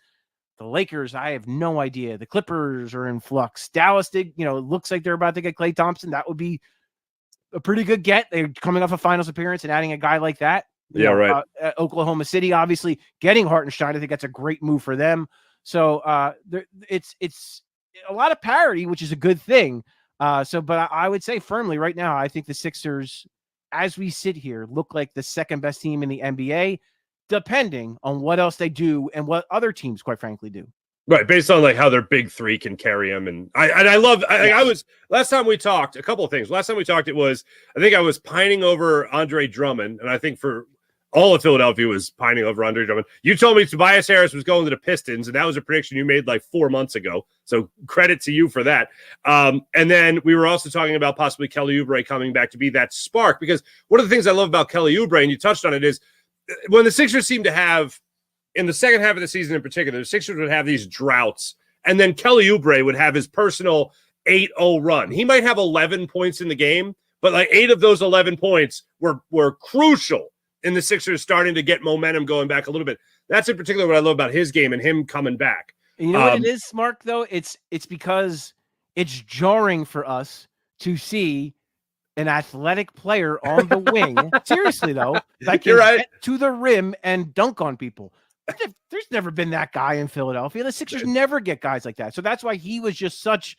The Lakers, I have no idea. The Clippers are in flux. Dallas looks like they're about to get Klay Thompson. That would be a pretty good get. They're coming off a finals appearance and adding a guy like that. Right. Oklahoma City, obviously getting Hartenstein. I think that's a great move for them. So it's a lot of parity, which is a good thing. But I would say firmly right now, I think the Sixers, as we sit here, look like the second best team in the NBA, depending on what else they do and what other teams, quite frankly, do. Right, based on like how their big three can carry them, and I love. I was last time we talked. A couple of things. Last time we talked, I think I was pining over Andre Drummond, and I think for all of Philadelphia was pining over Andre Drummond. You told me Tobias Harris was going to the Pistons, and that was a prediction you made like 4 months ago. So credit to you for that. And then we were also talking about possibly Kelly Oubre coming back to be that spark, because one of the things I love about Kelly Oubre, and you touched on it, is when the Sixers seem to have, in the second half of the season in particular, the Sixers would have these droughts, and then Kelly Oubre would have his personal 8-0 run. He might have 11 points in the game, but like 8 of those 11 points were crucial in the Sixers starting to get momentum going back a little bit. That's in particular what I love about his game and him coming back. And you know what it is, Mark, though? It's because it's jarring for us to see an athletic player on the wing, seriously though, that can get to the rim and dunk on people. There's never been that guy in Philadelphia. The Sixers never get guys like that. So that's why he was just such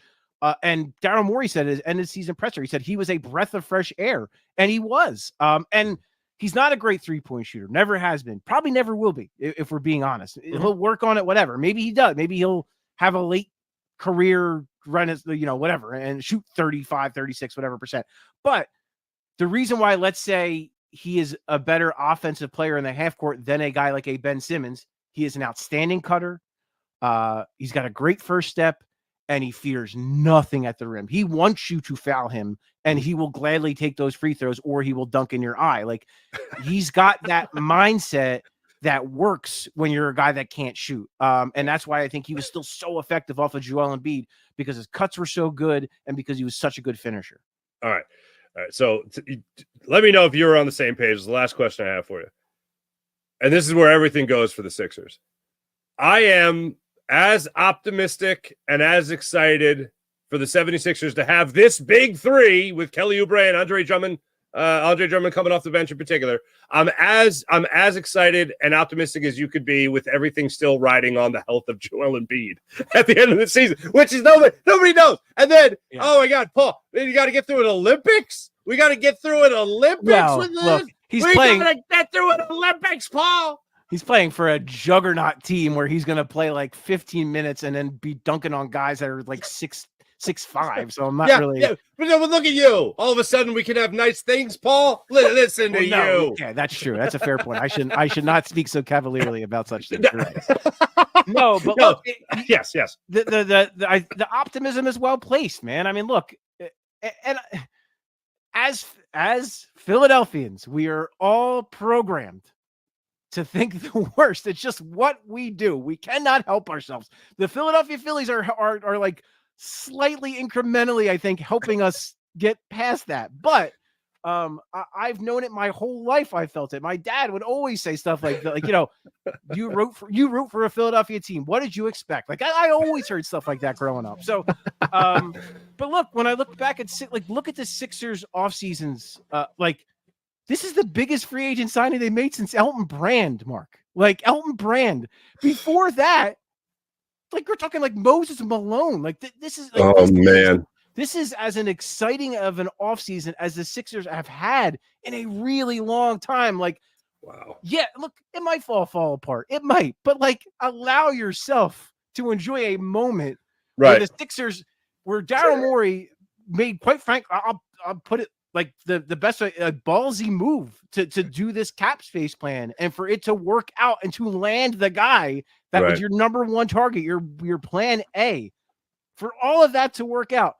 and Daryl Morey said at his end of season presser, he said he was a breath of fresh air. And he was. And he's not a great three-point shooter. Never has been. Probably never will be, if we're being honest. He'll work on it, whatever. Maybe he does. Maybe he'll have a late career run as, whatever, and shoot 35, 36, whatever percent. But the reason why, let's say, he is a better offensive player in the half court than a guy like a Ben Simmons, he is an outstanding cutter. He's got a great first step, and he fears nothing at the rim. He wants you to foul him, and he will gladly take those free throws, or he will dunk in your eye. Like, he's got that mindset that works when you're a guy that can't shoot. And that's why I think he was still so effective off of Joel Embiid, because his cuts were so good and because he was such a good finisher. All right. So let me know if you're on the same page. It's the last question I have for you. And this is where everything goes for the Sixers. I am as optimistic and as excited for the 76ers to have this big three with Kelly Oubre and Andre Drummond coming off the bench in particular. I'm as excited and optimistic as you could be with everything still riding on the health of Joel Embiid at the end of the season, which is nobody knows. And then, oh my God, Paul, you got to get through an Olympics. We got to get through an Olympics with this. Look, we got to get through an Olympics, Paul. He's playing for a juggernaut team where he's going to play like 15 minutes and then be dunking on guys that are like 6'5". So I'm not really. Yeah. But look at you. All of a sudden, we can have nice things, Paul. Listen to you. Yeah, that's true. That's a fair point. I should not speak so cavalierly about such things. No, but look. Yes. The optimism is well placed, man. I mean, look, and as Philadelphians, we are all programmed to think the worst. It's just what we do. We cannot help ourselves. The Philadelphia Phillies are like slightly incrementally, I think, helping us get past that. But I've known it my whole life. I felt it. My dad would always say stuff like you root for a Philadelphia team. What did you expect? Like I always heard stuff like that growing up. So, but look, when I look back at look at the Sixers off seasons, this is the biggest free agent signing they made since Elton Brand, Mark. Like Elton Brand. Before that, like we're talking like Moses Malone. Like this is. Like, this is as an exciting of an offseason as the Sixers have had in a really long time. Like, wow. Yeah, look, it might fall apart. It might, but like allow yourself to enjoy a moment where the Sixers, where Daryl Morey made, quite frank, I'll put it like the best way, a ballsy move to do this cap space plan and for it to work out and to land the guy that was your number one target, your plan A. For all of that to work out,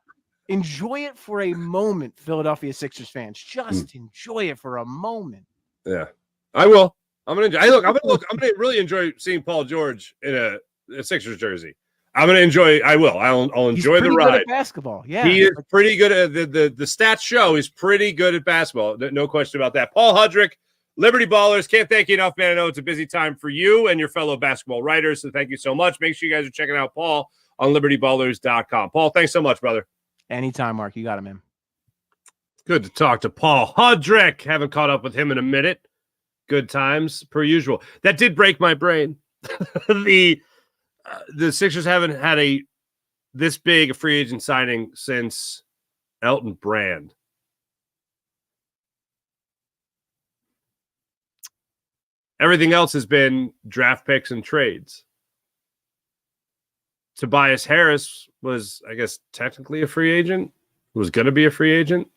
enjoy it for a moment, Philadelphia Sixers fans. Just enjoy it for a moment. Yeah, I will. I'm gonna enjoy. I'm gonna really enjoy seeing Paul George in a Sixers jersey. I'm gonna enjoy. I will. I'll enjoy the ride. Good at basketball. Yeah, he is pretty good at the stats show. He's pretty good at basketball. No question about that. Paul Hudrick, Liberty Ballers. Can't thank you enough, man. I know it's a busy time for you and your fellow basketball writers. So thank you so much. Make sure you guys are checking out Paul on LibertyBallers.com. Paul, thanks so much, brother. Anytime, Mark. You got him, man. Good to talk to Paul Hudrick. Haven't caught up with him in a minute. Good times, per usual. That did break my brain. The Sixers haven't had this big a free agent signing since Elton Brand. Everything else has been draft picks and trades. Tobias Harris was, I guess, technically a free agent. Was going to be a free agent.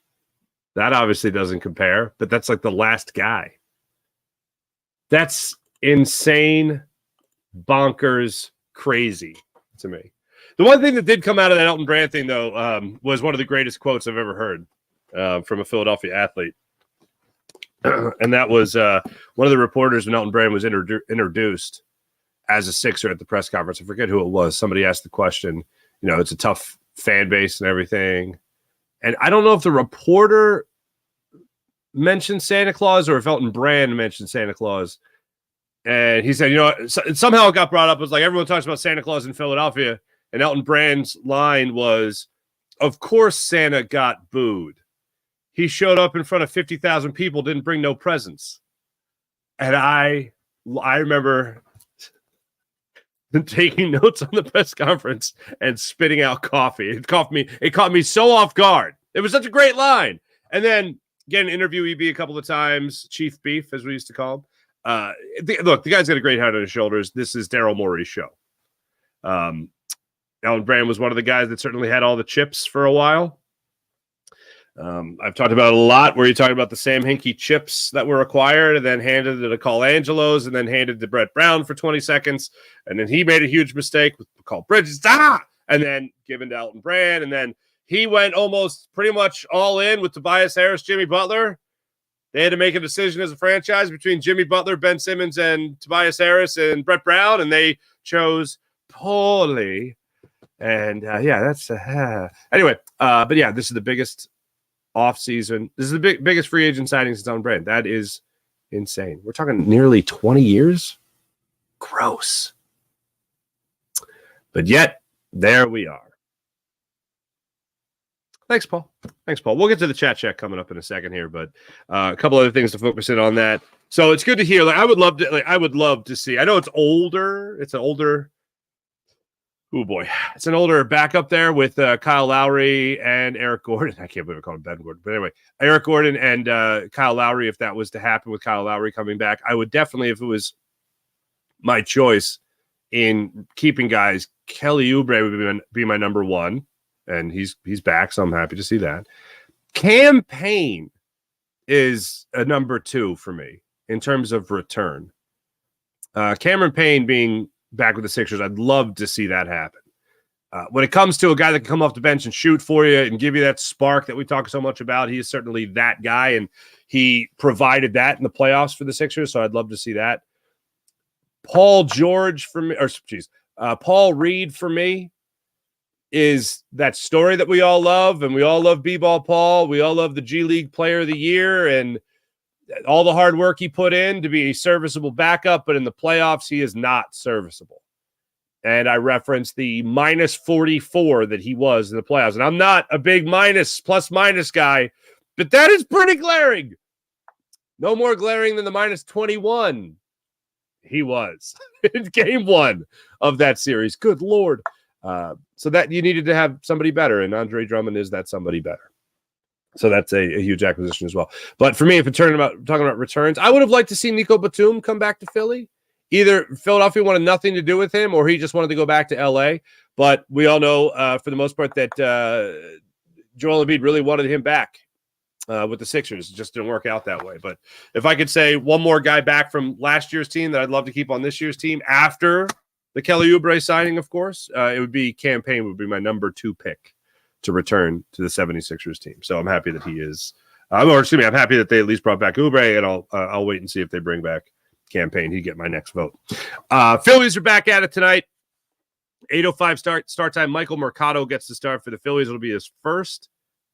That obviously doesn't compare, but that's like the last guy. That's insane, bonkers, crazy to me. The one thing that did come out of that Elton Brand thing, though, was one of the greatest quotes I've ever heard from a Philadelphia athlete. And that was one of the reporters when Elton Brand was introduced as a Sixer at the press conference. I forget who it was. Somebody asked the question, it's a tough fan base and everything. And I don't know if the reporter mentioned Santa Claus or if Elton Brand mentioned Santa Claus. And he said, somehow it got brought up. It was like everyone talks about Santa Claus in Philadelphia. And Elton Brand's line was, of course Santa got booed. He showed up in front of 50,000 people, didn't bring no presents. And I remember taking notes on the press conference and spitting out coffee. It caught me so off guard. It was such a great line. And then again, interview EB a couple of times, Chief Beef, as we used to call him. Look, the guy's got a great head on his shoulders. This is Daryl Morey's show. Alan Brand was one of the guys that certainly had all the chips for a while. I've talked about it a lot where you talked about the Sam Hinkie chips that were acquired and then handed it to Call Angelos and then handed to Brett Brown for 20 seconds. And then he made a huge mistake with Call Bridges. And then given to Elton Brand. And then he went almost pretty much all in with Tobias Harris, Jimmy Butler. They had to make a decision as a franchise between Jimmy Butler, Ben Simmons, and Tobias Harris and Brett Brown. And they chose poorly. And that's anyway. But yeah, this is the biggest offseason. This is the biggest free agent signing since on Brand. That is insane. We're talking nearly 20 years. Gross. But yet, there we are. Thanks, Paul. We'll get to the chat check coming up in a second here, but a couple other things to focus in on that. So it's good to hear. I would love to see. I know it's older. It's an older. Oh boy, it's an older backup there with Kyle Lowry and Eric Gordon. I can't believe I called him Ben Gordon, but anyway, Eric Gordon and Kyle Lowry. If that was to happen with Kyle Lowry coming back, I would definitely, if it was my choice in keeping guys, Kelly Oubre would be my number one, and he's back, so I'm happy to see that. Cam Payne is a number two for me in terms of return. Cameron Payne being back with the Sixers, I'd love to see that happen. When it comes to a guy that can come off the bench and shoot for you and give you that spark that we talk so much about, he is certainly that guy, and he provided that in the playoffs for the Sixers, so I'd love to see that. Paul Reed for me is that story that we all love, and we all love B-Ball Paul. We all love the G League Player of the Year and all the hard work he put in to be a serviceable backup, but in the playoffs, he is not serviceable. And I referenced the minus 44 that he was in the playoffs. And I'm not a big plus minus guy, but that is pretty glaring. No more glaring than the minus 21 he was in game one of that series. Good Lord. So that you needed to have somebody better, and Andre Drummond is that somebody better. So that's a huge acquisition as well. But for me, if it's talking about returns, I would have liked to see Nico Batum come back to Philly. Either Philadelphia wanted nothing to do with him, or he just wanted to go back to LA. But we all know, for the most part, that Joel Embiid really wanted him back with the Sixers. It just didn't work out that way. But if I could say one more guy back from last year's team that I'd love to keep on this year's team after the Kelly Oubre signing, of course, it would be Cam Payne would be my number 2 pick to return to the 76ers team. So I'm happy that he is. I'm happy that they at least brought back Oubre, and I'll wait and see if they bring back Cam Payne. He'd get my next vote. Phillies are back at it tonight. 8:05 start time. Michael Mercado gets the start for the Phillies. It'll be his first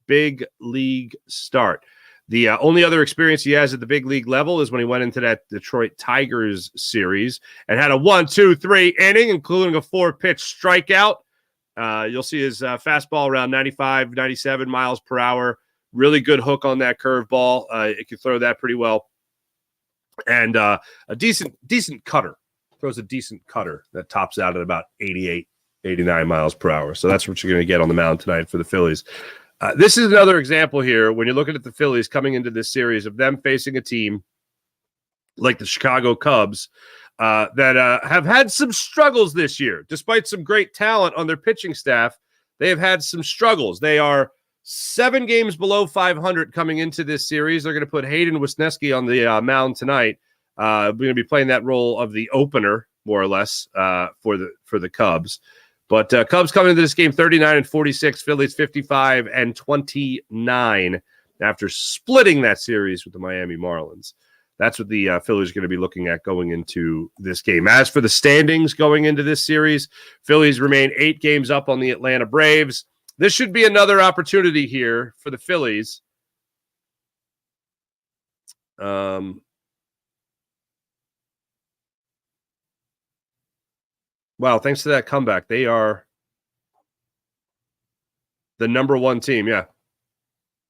big league start. The only other experience he has at the big league level is when he went into that Detroit Tigers series and had a 1-2-3 inning, including a 4-pitch strikeout. You'll see his fastball around 95, 97 miles per hour. Really good hook on that curveball. It can throw that pretty well. And a decent cutter. Throws a decent cutter that tops out at about 88, 89 miles per hour. So that's what you're going to get on the mound tonight for the Phillies. This is another example here when you're looking at the Phillies coming into this series of them facing a team like the Chicago Cubs that have had some struggles this year. Despite some great talent on their pitching staff, they have had some struggles. They are 7 games below 500 coming into this series. They're going to put Hayden Wesneski on the mound tonight. We're going to be playing that role of the opener, more or less, for the Cubs. But Cubs coming into this game 39-46, Phillies 55-29 after splitting that series with the Miami Marlins. That's what the Phillies are going to be looking at going into this game. As for the standings going into this series, Phillies remain 8 games up on the Atlanta Braves. This should be another opportunity here for the Phillies. Wow, thanks to that comeback, they are the number one team. Yeah.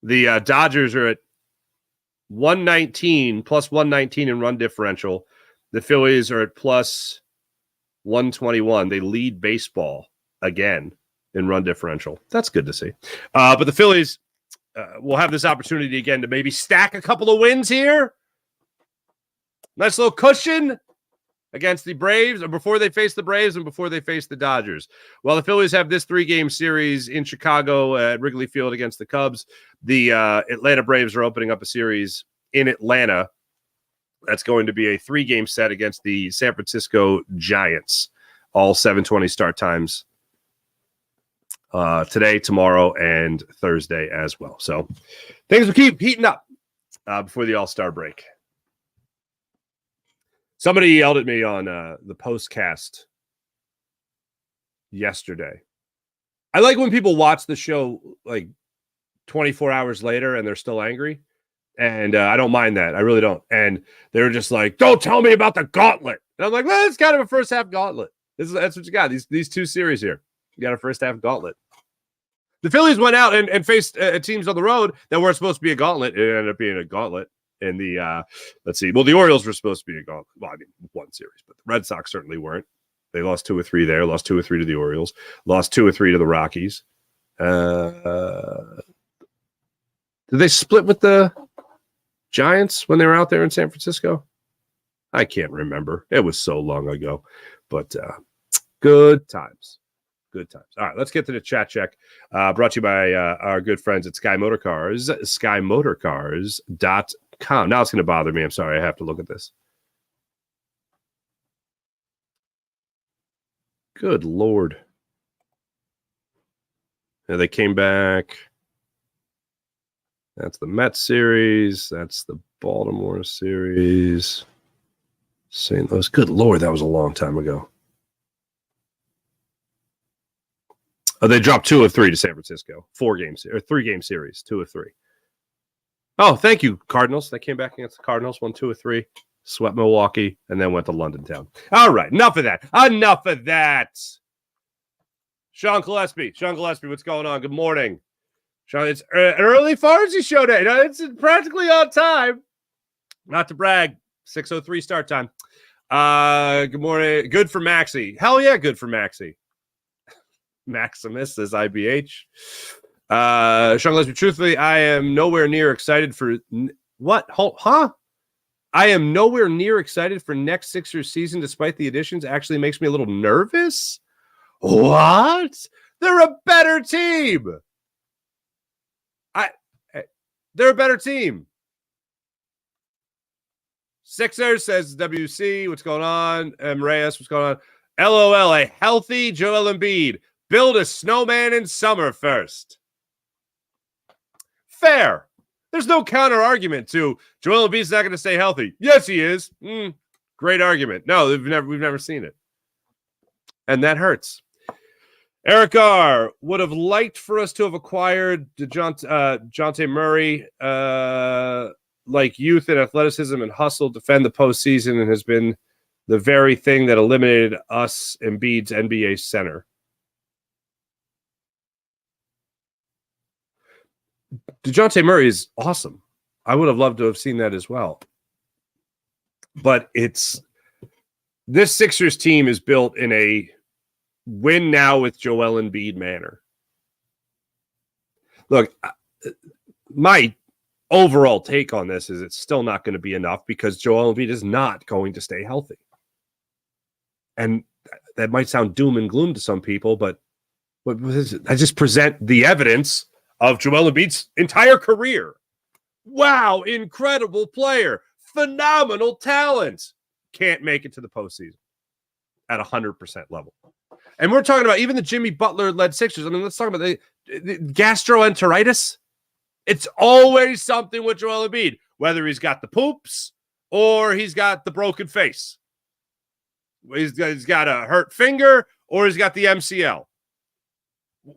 The Dodgers are at 119, plus 119 in run differential. The Phillies are at plus 121. They lead baseball again in run differential. That's good to see. But the Phillies will have this opportunity again to maybe stack a couple of wins here. Nice little cushion against the Braves, or before they face the Braves and before they face the Dodgers. Well, the Phillies have this 3-game series in Chicago at Wrigley Field against the Cubs. The Atlanta Braves are opening up a series in Atlanta. That's going to be a 3-game set against the San Francisco Giants. All 7:20 start times today, tomorrow, and Thursday as well. So things will keep heating up before the All-Star break. Somebody yelled at me on the postcast yesterday. I like when people watch the show like 24 hours later and they're still angry. And I don't mind that. I really don't. And they were just like, don't tell me about the gauntlet. And I'm like, well, it's kind of a first half gauntlet. That's what you got. These two series here. You got a first half gauntlet. The Phillies went out and faced teams on the road that weren't supposed to be a gauntlet. It ended up being a gauntlet. And let's see. Well, the Orioles were supposed to be a gauntlet. Well, I mean, one series, but the Red Sox certainly weren't. They lost 2 or 3 there, lost 2 or 3 to the Orioles, lost 2 or 3 to the Rockies. Did they split with the Giants when they were out there in San Francisco? I can't remember. It was so long ago. But good times. Good times. All right, let's get to the chat check. Brought to you by our good friends at Sky Motor Cars, skymotorcars.com. Now it's going to bother me. I'm sorry. I have to look at this. Good Lord. Yeah, they came back. That's the Mets series. That's the Baltimore series. St. Louis. Good Lord, that was a long time ago. Oh, they dropped 2 of 3 to San Francisco. 4 games or 3-game series. 2 of 3. Oh, thank you, Cardinals. They came back against the Cardinals, won 2 of 3, swept Milwaukee, and then went to London Town. All right, enough of that. Enough of that. Sean Gillespie, what's going on? Good morning. Sean, it's an early Farsi show day. It's practically on time. Not to brag, 6:03 start time. Good morning. Good for Maxey. Hell yeah, good for Maxey. Maximus says IBH. Sean Gillespie, truthfully, I am nowhere near excited for what? Huh? I am nowhere near excited for next Sixers season, despite the additions. Actually makes me a little nervous. What? They're a better team. They're a better team. Sixers says WC. What's going on? Reyes, what's going on? LOL, a healthy Joel Embiid. Build a snowman in summer first. Fair. There's no counter argument to Joel Embiid's not going to stay healthy. Yes, he is. Great argument. No, we've never seen it. And that hurts. Eric R. would have liked for us to have acquired DeJounte Murray, like youth and athleticism and hustle, defend the postseason, and has been the very thing that eliminated us Embiid's NBA center. DeJounte Murray is awesome. I would have loved to have seen that as well. But this Sixers team is built in a win now with Joel Embiid manner. Look, my overall take on this is it's still not going to be enough because Joel Embiid is not going to stay healthy. And that might sound doom and gloom to some people, but what is it? I just present the evidence of Joel Embiid's entire career. Wow, incredible player. Phenomenal talent. Can't make it to the postseason at 100% level. And we're talking about even the Jimmy Butler-led Sixers. I mean, let's talk about the gastroenteritis. It's always something with Joel Embiid, whether he's got the poops or he's got the broken face. He's got a hurt finger or he's got the MCL.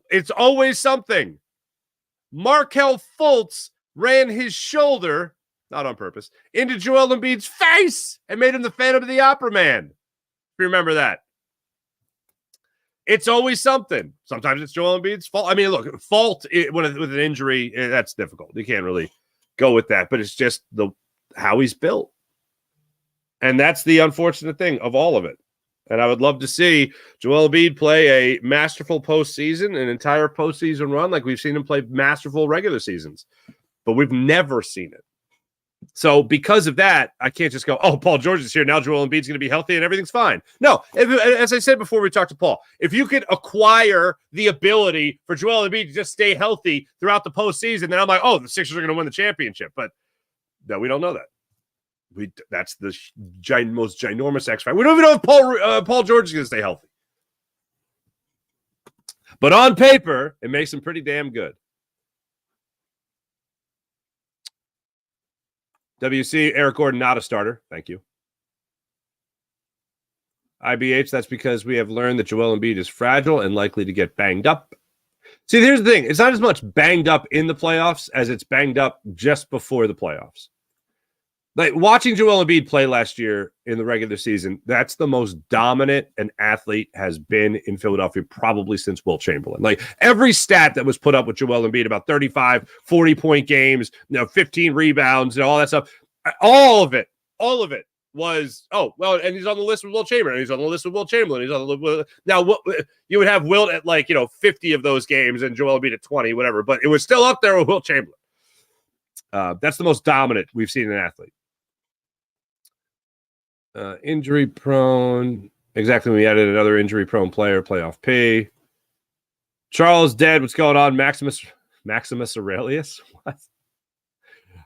It's always something. Markelle Fultz ran his shoulder, not on purpose, into Joel Embiid's face and made him the Phantom of the Opera man. If you remember that. It's always something. Sometimes it's Joel Embiid's fault. I mean, look, fault with an injury, that's difficult. You can't really go with that, but it's just how he's built. And that's the unfortunate thing of all of it. And I would love to see Joel Embiid play a masterful postseason, an entire postseason run, like we've seen him play masterful regular seasons. But we've never seen it. So because of that, I can't just go, oh, Paul George is here. Now Joel Embiid's going to be healthy and everything's fine. No, as I said before we talked to Paul, if you could acquire the ability for Joel Embiid to just stay healthy throughout the postseason, then I'm like, oh, the Sixers are going to win the championship. But no, we don't know that. That's the most ginormous X factor. We don't even know if Paul George is going to stay healthy. But on paper, it makes him pretty damn good. WC, Eric Gordon, not a starter. Thank you. IBH, that's because we have learned that Joel Embiid is fragile and likely to get banged up. See, here's the thing. It's not as much banged up in the playoffs as it's banged up just before the playoffs. Like watching Joel Embiid play last year in the regular season, that's the most dominant an athlete has been in Philadelphia probably since Wilt Chamberlain. Like every stat that was put up with Joel Embiid, about 35, 40-point games, 15 rebounds, and all that stuff, all of it was, oh, well, and he's on the list with Wilt Chamberlain. He's on the list with Wilt Chamberlain. He's on the list. Now, you would have Wilt at 50 of those games and Joel Embiid at 20, whatever, but it was still up there with Wilt Chamberlain. That's the most dominant we've seen in an athlete. Injury prone. Exactly. We added another injury prone player, playoff P. Charles dead. What's going on? Maximus Aurelius? What?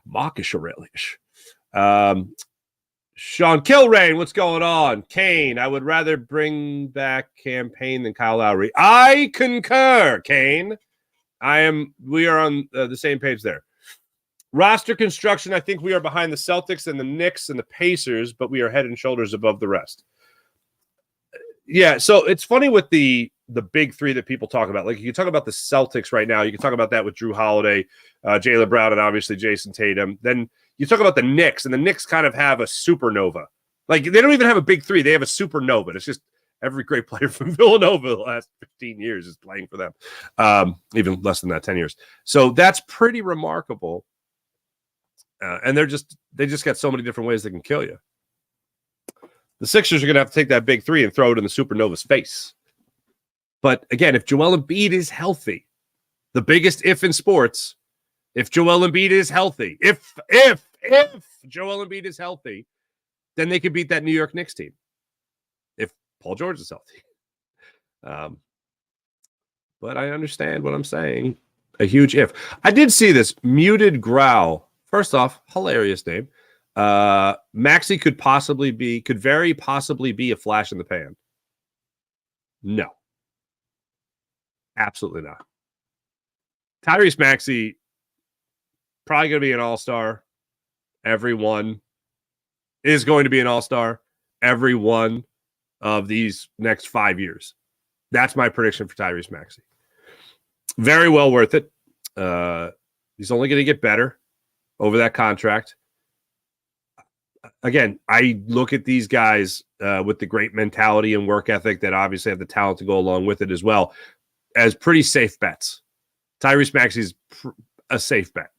Marcus Aurelius. Sean Kilrain, what's going on? Kane, I would rather bring back Campaign than Kyle Lowry. I concur, Kane. We are on the same page there. Roster construction, I think we are behind the Celtics and the Knicks and the Pacers, but we are head and shoulders above the rest. Yeah, so it's funny with the big three that people talk about. Like you can talk about the Celtics right now. You can talk about that with Drew Holiday, Jaylen Brown, and obviously Jason Tatum. Then you talk about the Knicks, and the Knicks kind of have a supernova. Like they don't even have a big three. They have a supernova. It's just every great player from Villanova the last 15 years is playing for them. Even less than that, 10 years. So that's pretty remarkable. And they just got so many different ways they can kill you. The Sixers are going to have to take that big three and throw it in the Supernova's face. But again, if Joel Embiid is healthy, the biggest if in sports, if Joel Embiid is healthy, if Joel Embiid is healthy, then they could beat that New York Knicks team. If Paul George is healthy. But I understand what I'm saying. A huge if. I did see this muted growl. First off, hilarious name. Maxey could very possibly be a flash in the pan. No. Absolutely not. Tyrese Maxey, probably going to be an all-star. Everyone is going to be an all-star every one of these next 5 years. That's my prediction for Tyrese Maxey. Very well worth it. He's only going to get better over that contract. Again, I look at these guys with the great mentality and work ethic that obviously have the talent to go along with it as well as pretty safe bets. Tyrese Maxey's a safe bet.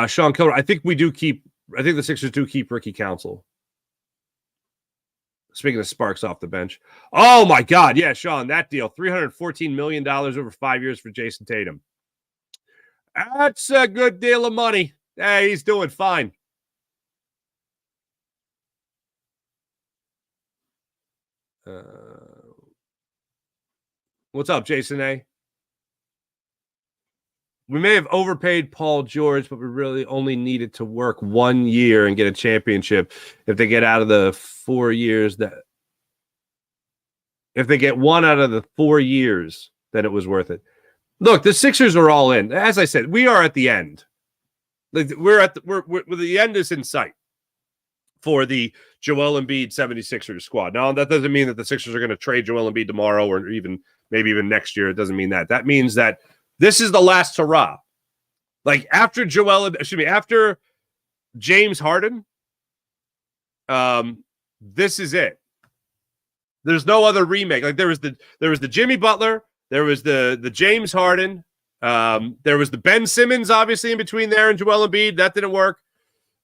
Sean Kilmer, I think the Sixers do keep Ricky Council. Speaking of sparks off the bench. Oh, my God. Yeah, Sean, that deal. $314 million over 5 years for Jason Tatum. That's a good deal of money. Hey, he's doing fine. What's up, Jason A? We may have overpaid Paul George, but we really only needed to work 1 year and get a championship. If they get out of the 4 years if they get one out of the 4 years, then it was worth it. Look, the Sixers are all in. As I said, we are at the end. The end is in sight for the Joel Embiid 76ers squad. Now, that doesn't mean that the Sixers are going to trade Joel Embiid tomorrow or maybe even next year. It doesn't mean that. That means that this is the last hurrah. Like after after James Harden, This is it. There's no other remake. Like there was the Jimmy Butler, there was the James Harden, there was the Ben Simmons, obviously in between there and Joel Embiid. That didn't work.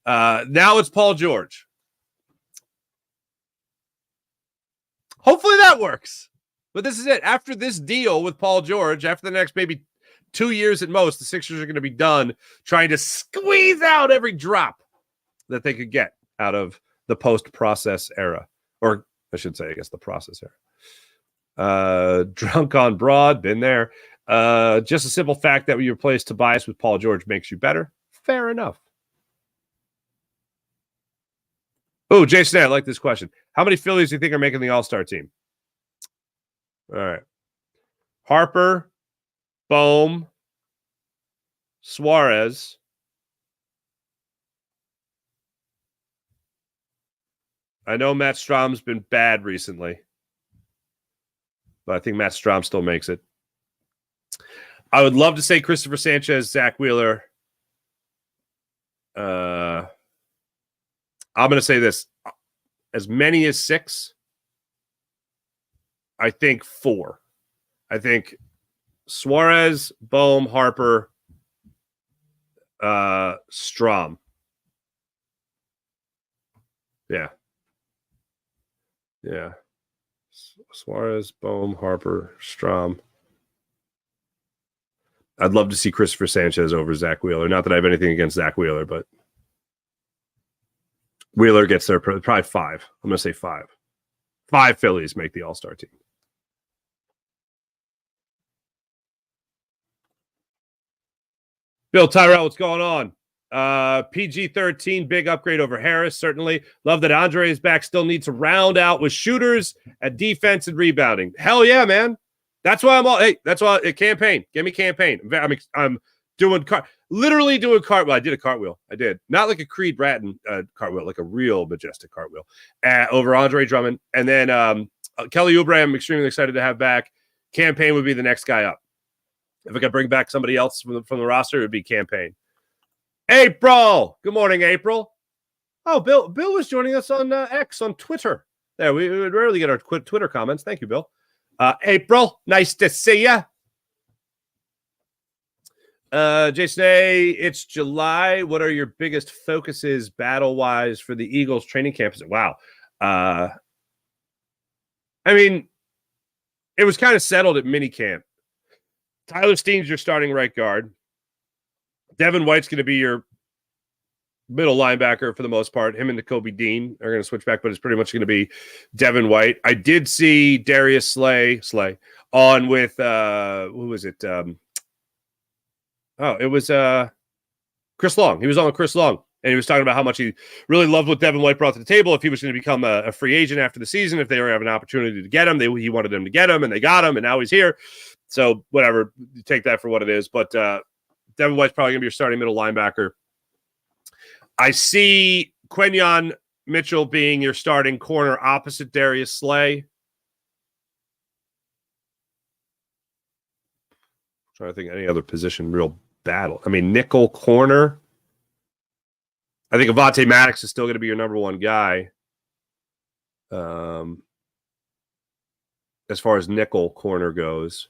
Now it's Paul George. Hopefully that works. But this is it. After this deal with Paul George, after the next maybe 2 years at most, the Sixers are going to be done trying to squeeze out every drop that they could get out of the post-process era. Or I should say, I guess, the process era. Drunk on broad, been there. Just a simple fact that you replace Tobias with Paul George makes you better. Fair enough. Oh, Jason, I like this question. How many Phillies do you think are making the All-Star team? All right. Harper, Bohm, Suarez. I know Matt Strom's been bad recently, but I think Matt Strom still makes it. I would love to say Christopher Sanchez, Zach Wheeler. I'm going to say this. As many as 6. I think 4. I think Suarez, Bohm, Harper, Strom. Yeah. Yeah. Suarez, Bohm, Harper, Strom. I'd love to see Christopher Sanchez over Zach Wheeler. Not that I have anything against Zach Wheeler, but Wheeler gets there probably 5. I'm going to say 5. 5 Phillies make the All-Star team. Bill Tyrell, what's going on? PG-13, big upgrade over Harris, certainly. Love that Andre is back. Still need to round out with shooters at defense and rebounding. Hell yeah, man. That's why I'm all. Hey, that's why campaign. Give me campaign. I'm doing literally doing cartwheel. I did a cartwheel. I did not like a Creed Bratton cartwheel, like a real majestic cartwheel over Andre Drummond, and then Kelly Oubre. I'm extremely excited to have back. Campaign would be the next guy up. If I could bring back somebody else from the roster, it would be campaign. April, good morning, April. Oh, Bill was joining us on X on Twitter. There, we rarely get our Twitter comments. Thank you, Bill. April, nice to see you. Jason A., it's July. What are your biggest focuses battle-wise for the Eagles training camp? Wow. I mean, it was kind of settled at minicamp. Tyler Steen's your starting right guard. Devin White's going to be your middle linebacker for the most part. Him and Nakobe Dean are going to switch back, but it's pretty much going to be Devin White. I did see Darius Slay on with who was it? It was Chris Long. He was on with Chris Long, and he was talking about how much he really loved what Devin White brought to the table. If he was going to become a free agent after the season, if they were having an opportunity to get him, he wanted them to get him, and they got him, and now he's here. So whatever, take that for what it is. But Devin White's probably going to be your starting middle linebacker. I see Quenyon Mitchell being your starting corner opposite Darius Slay. I'm trying to think of any other position, real battle. I mean, nickel corner. I think Avonte Maddox is still going to be your number one guy. As far as nickel corner goes.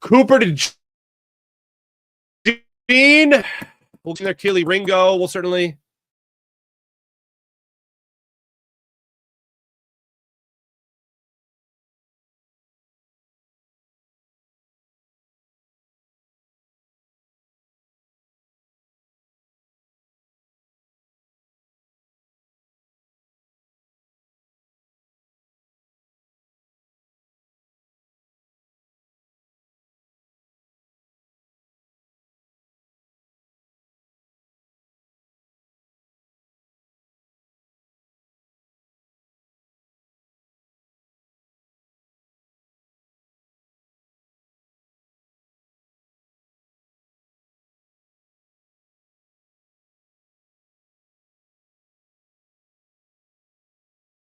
Cooper to Gene. We'll see there. Keely Ringo will certainly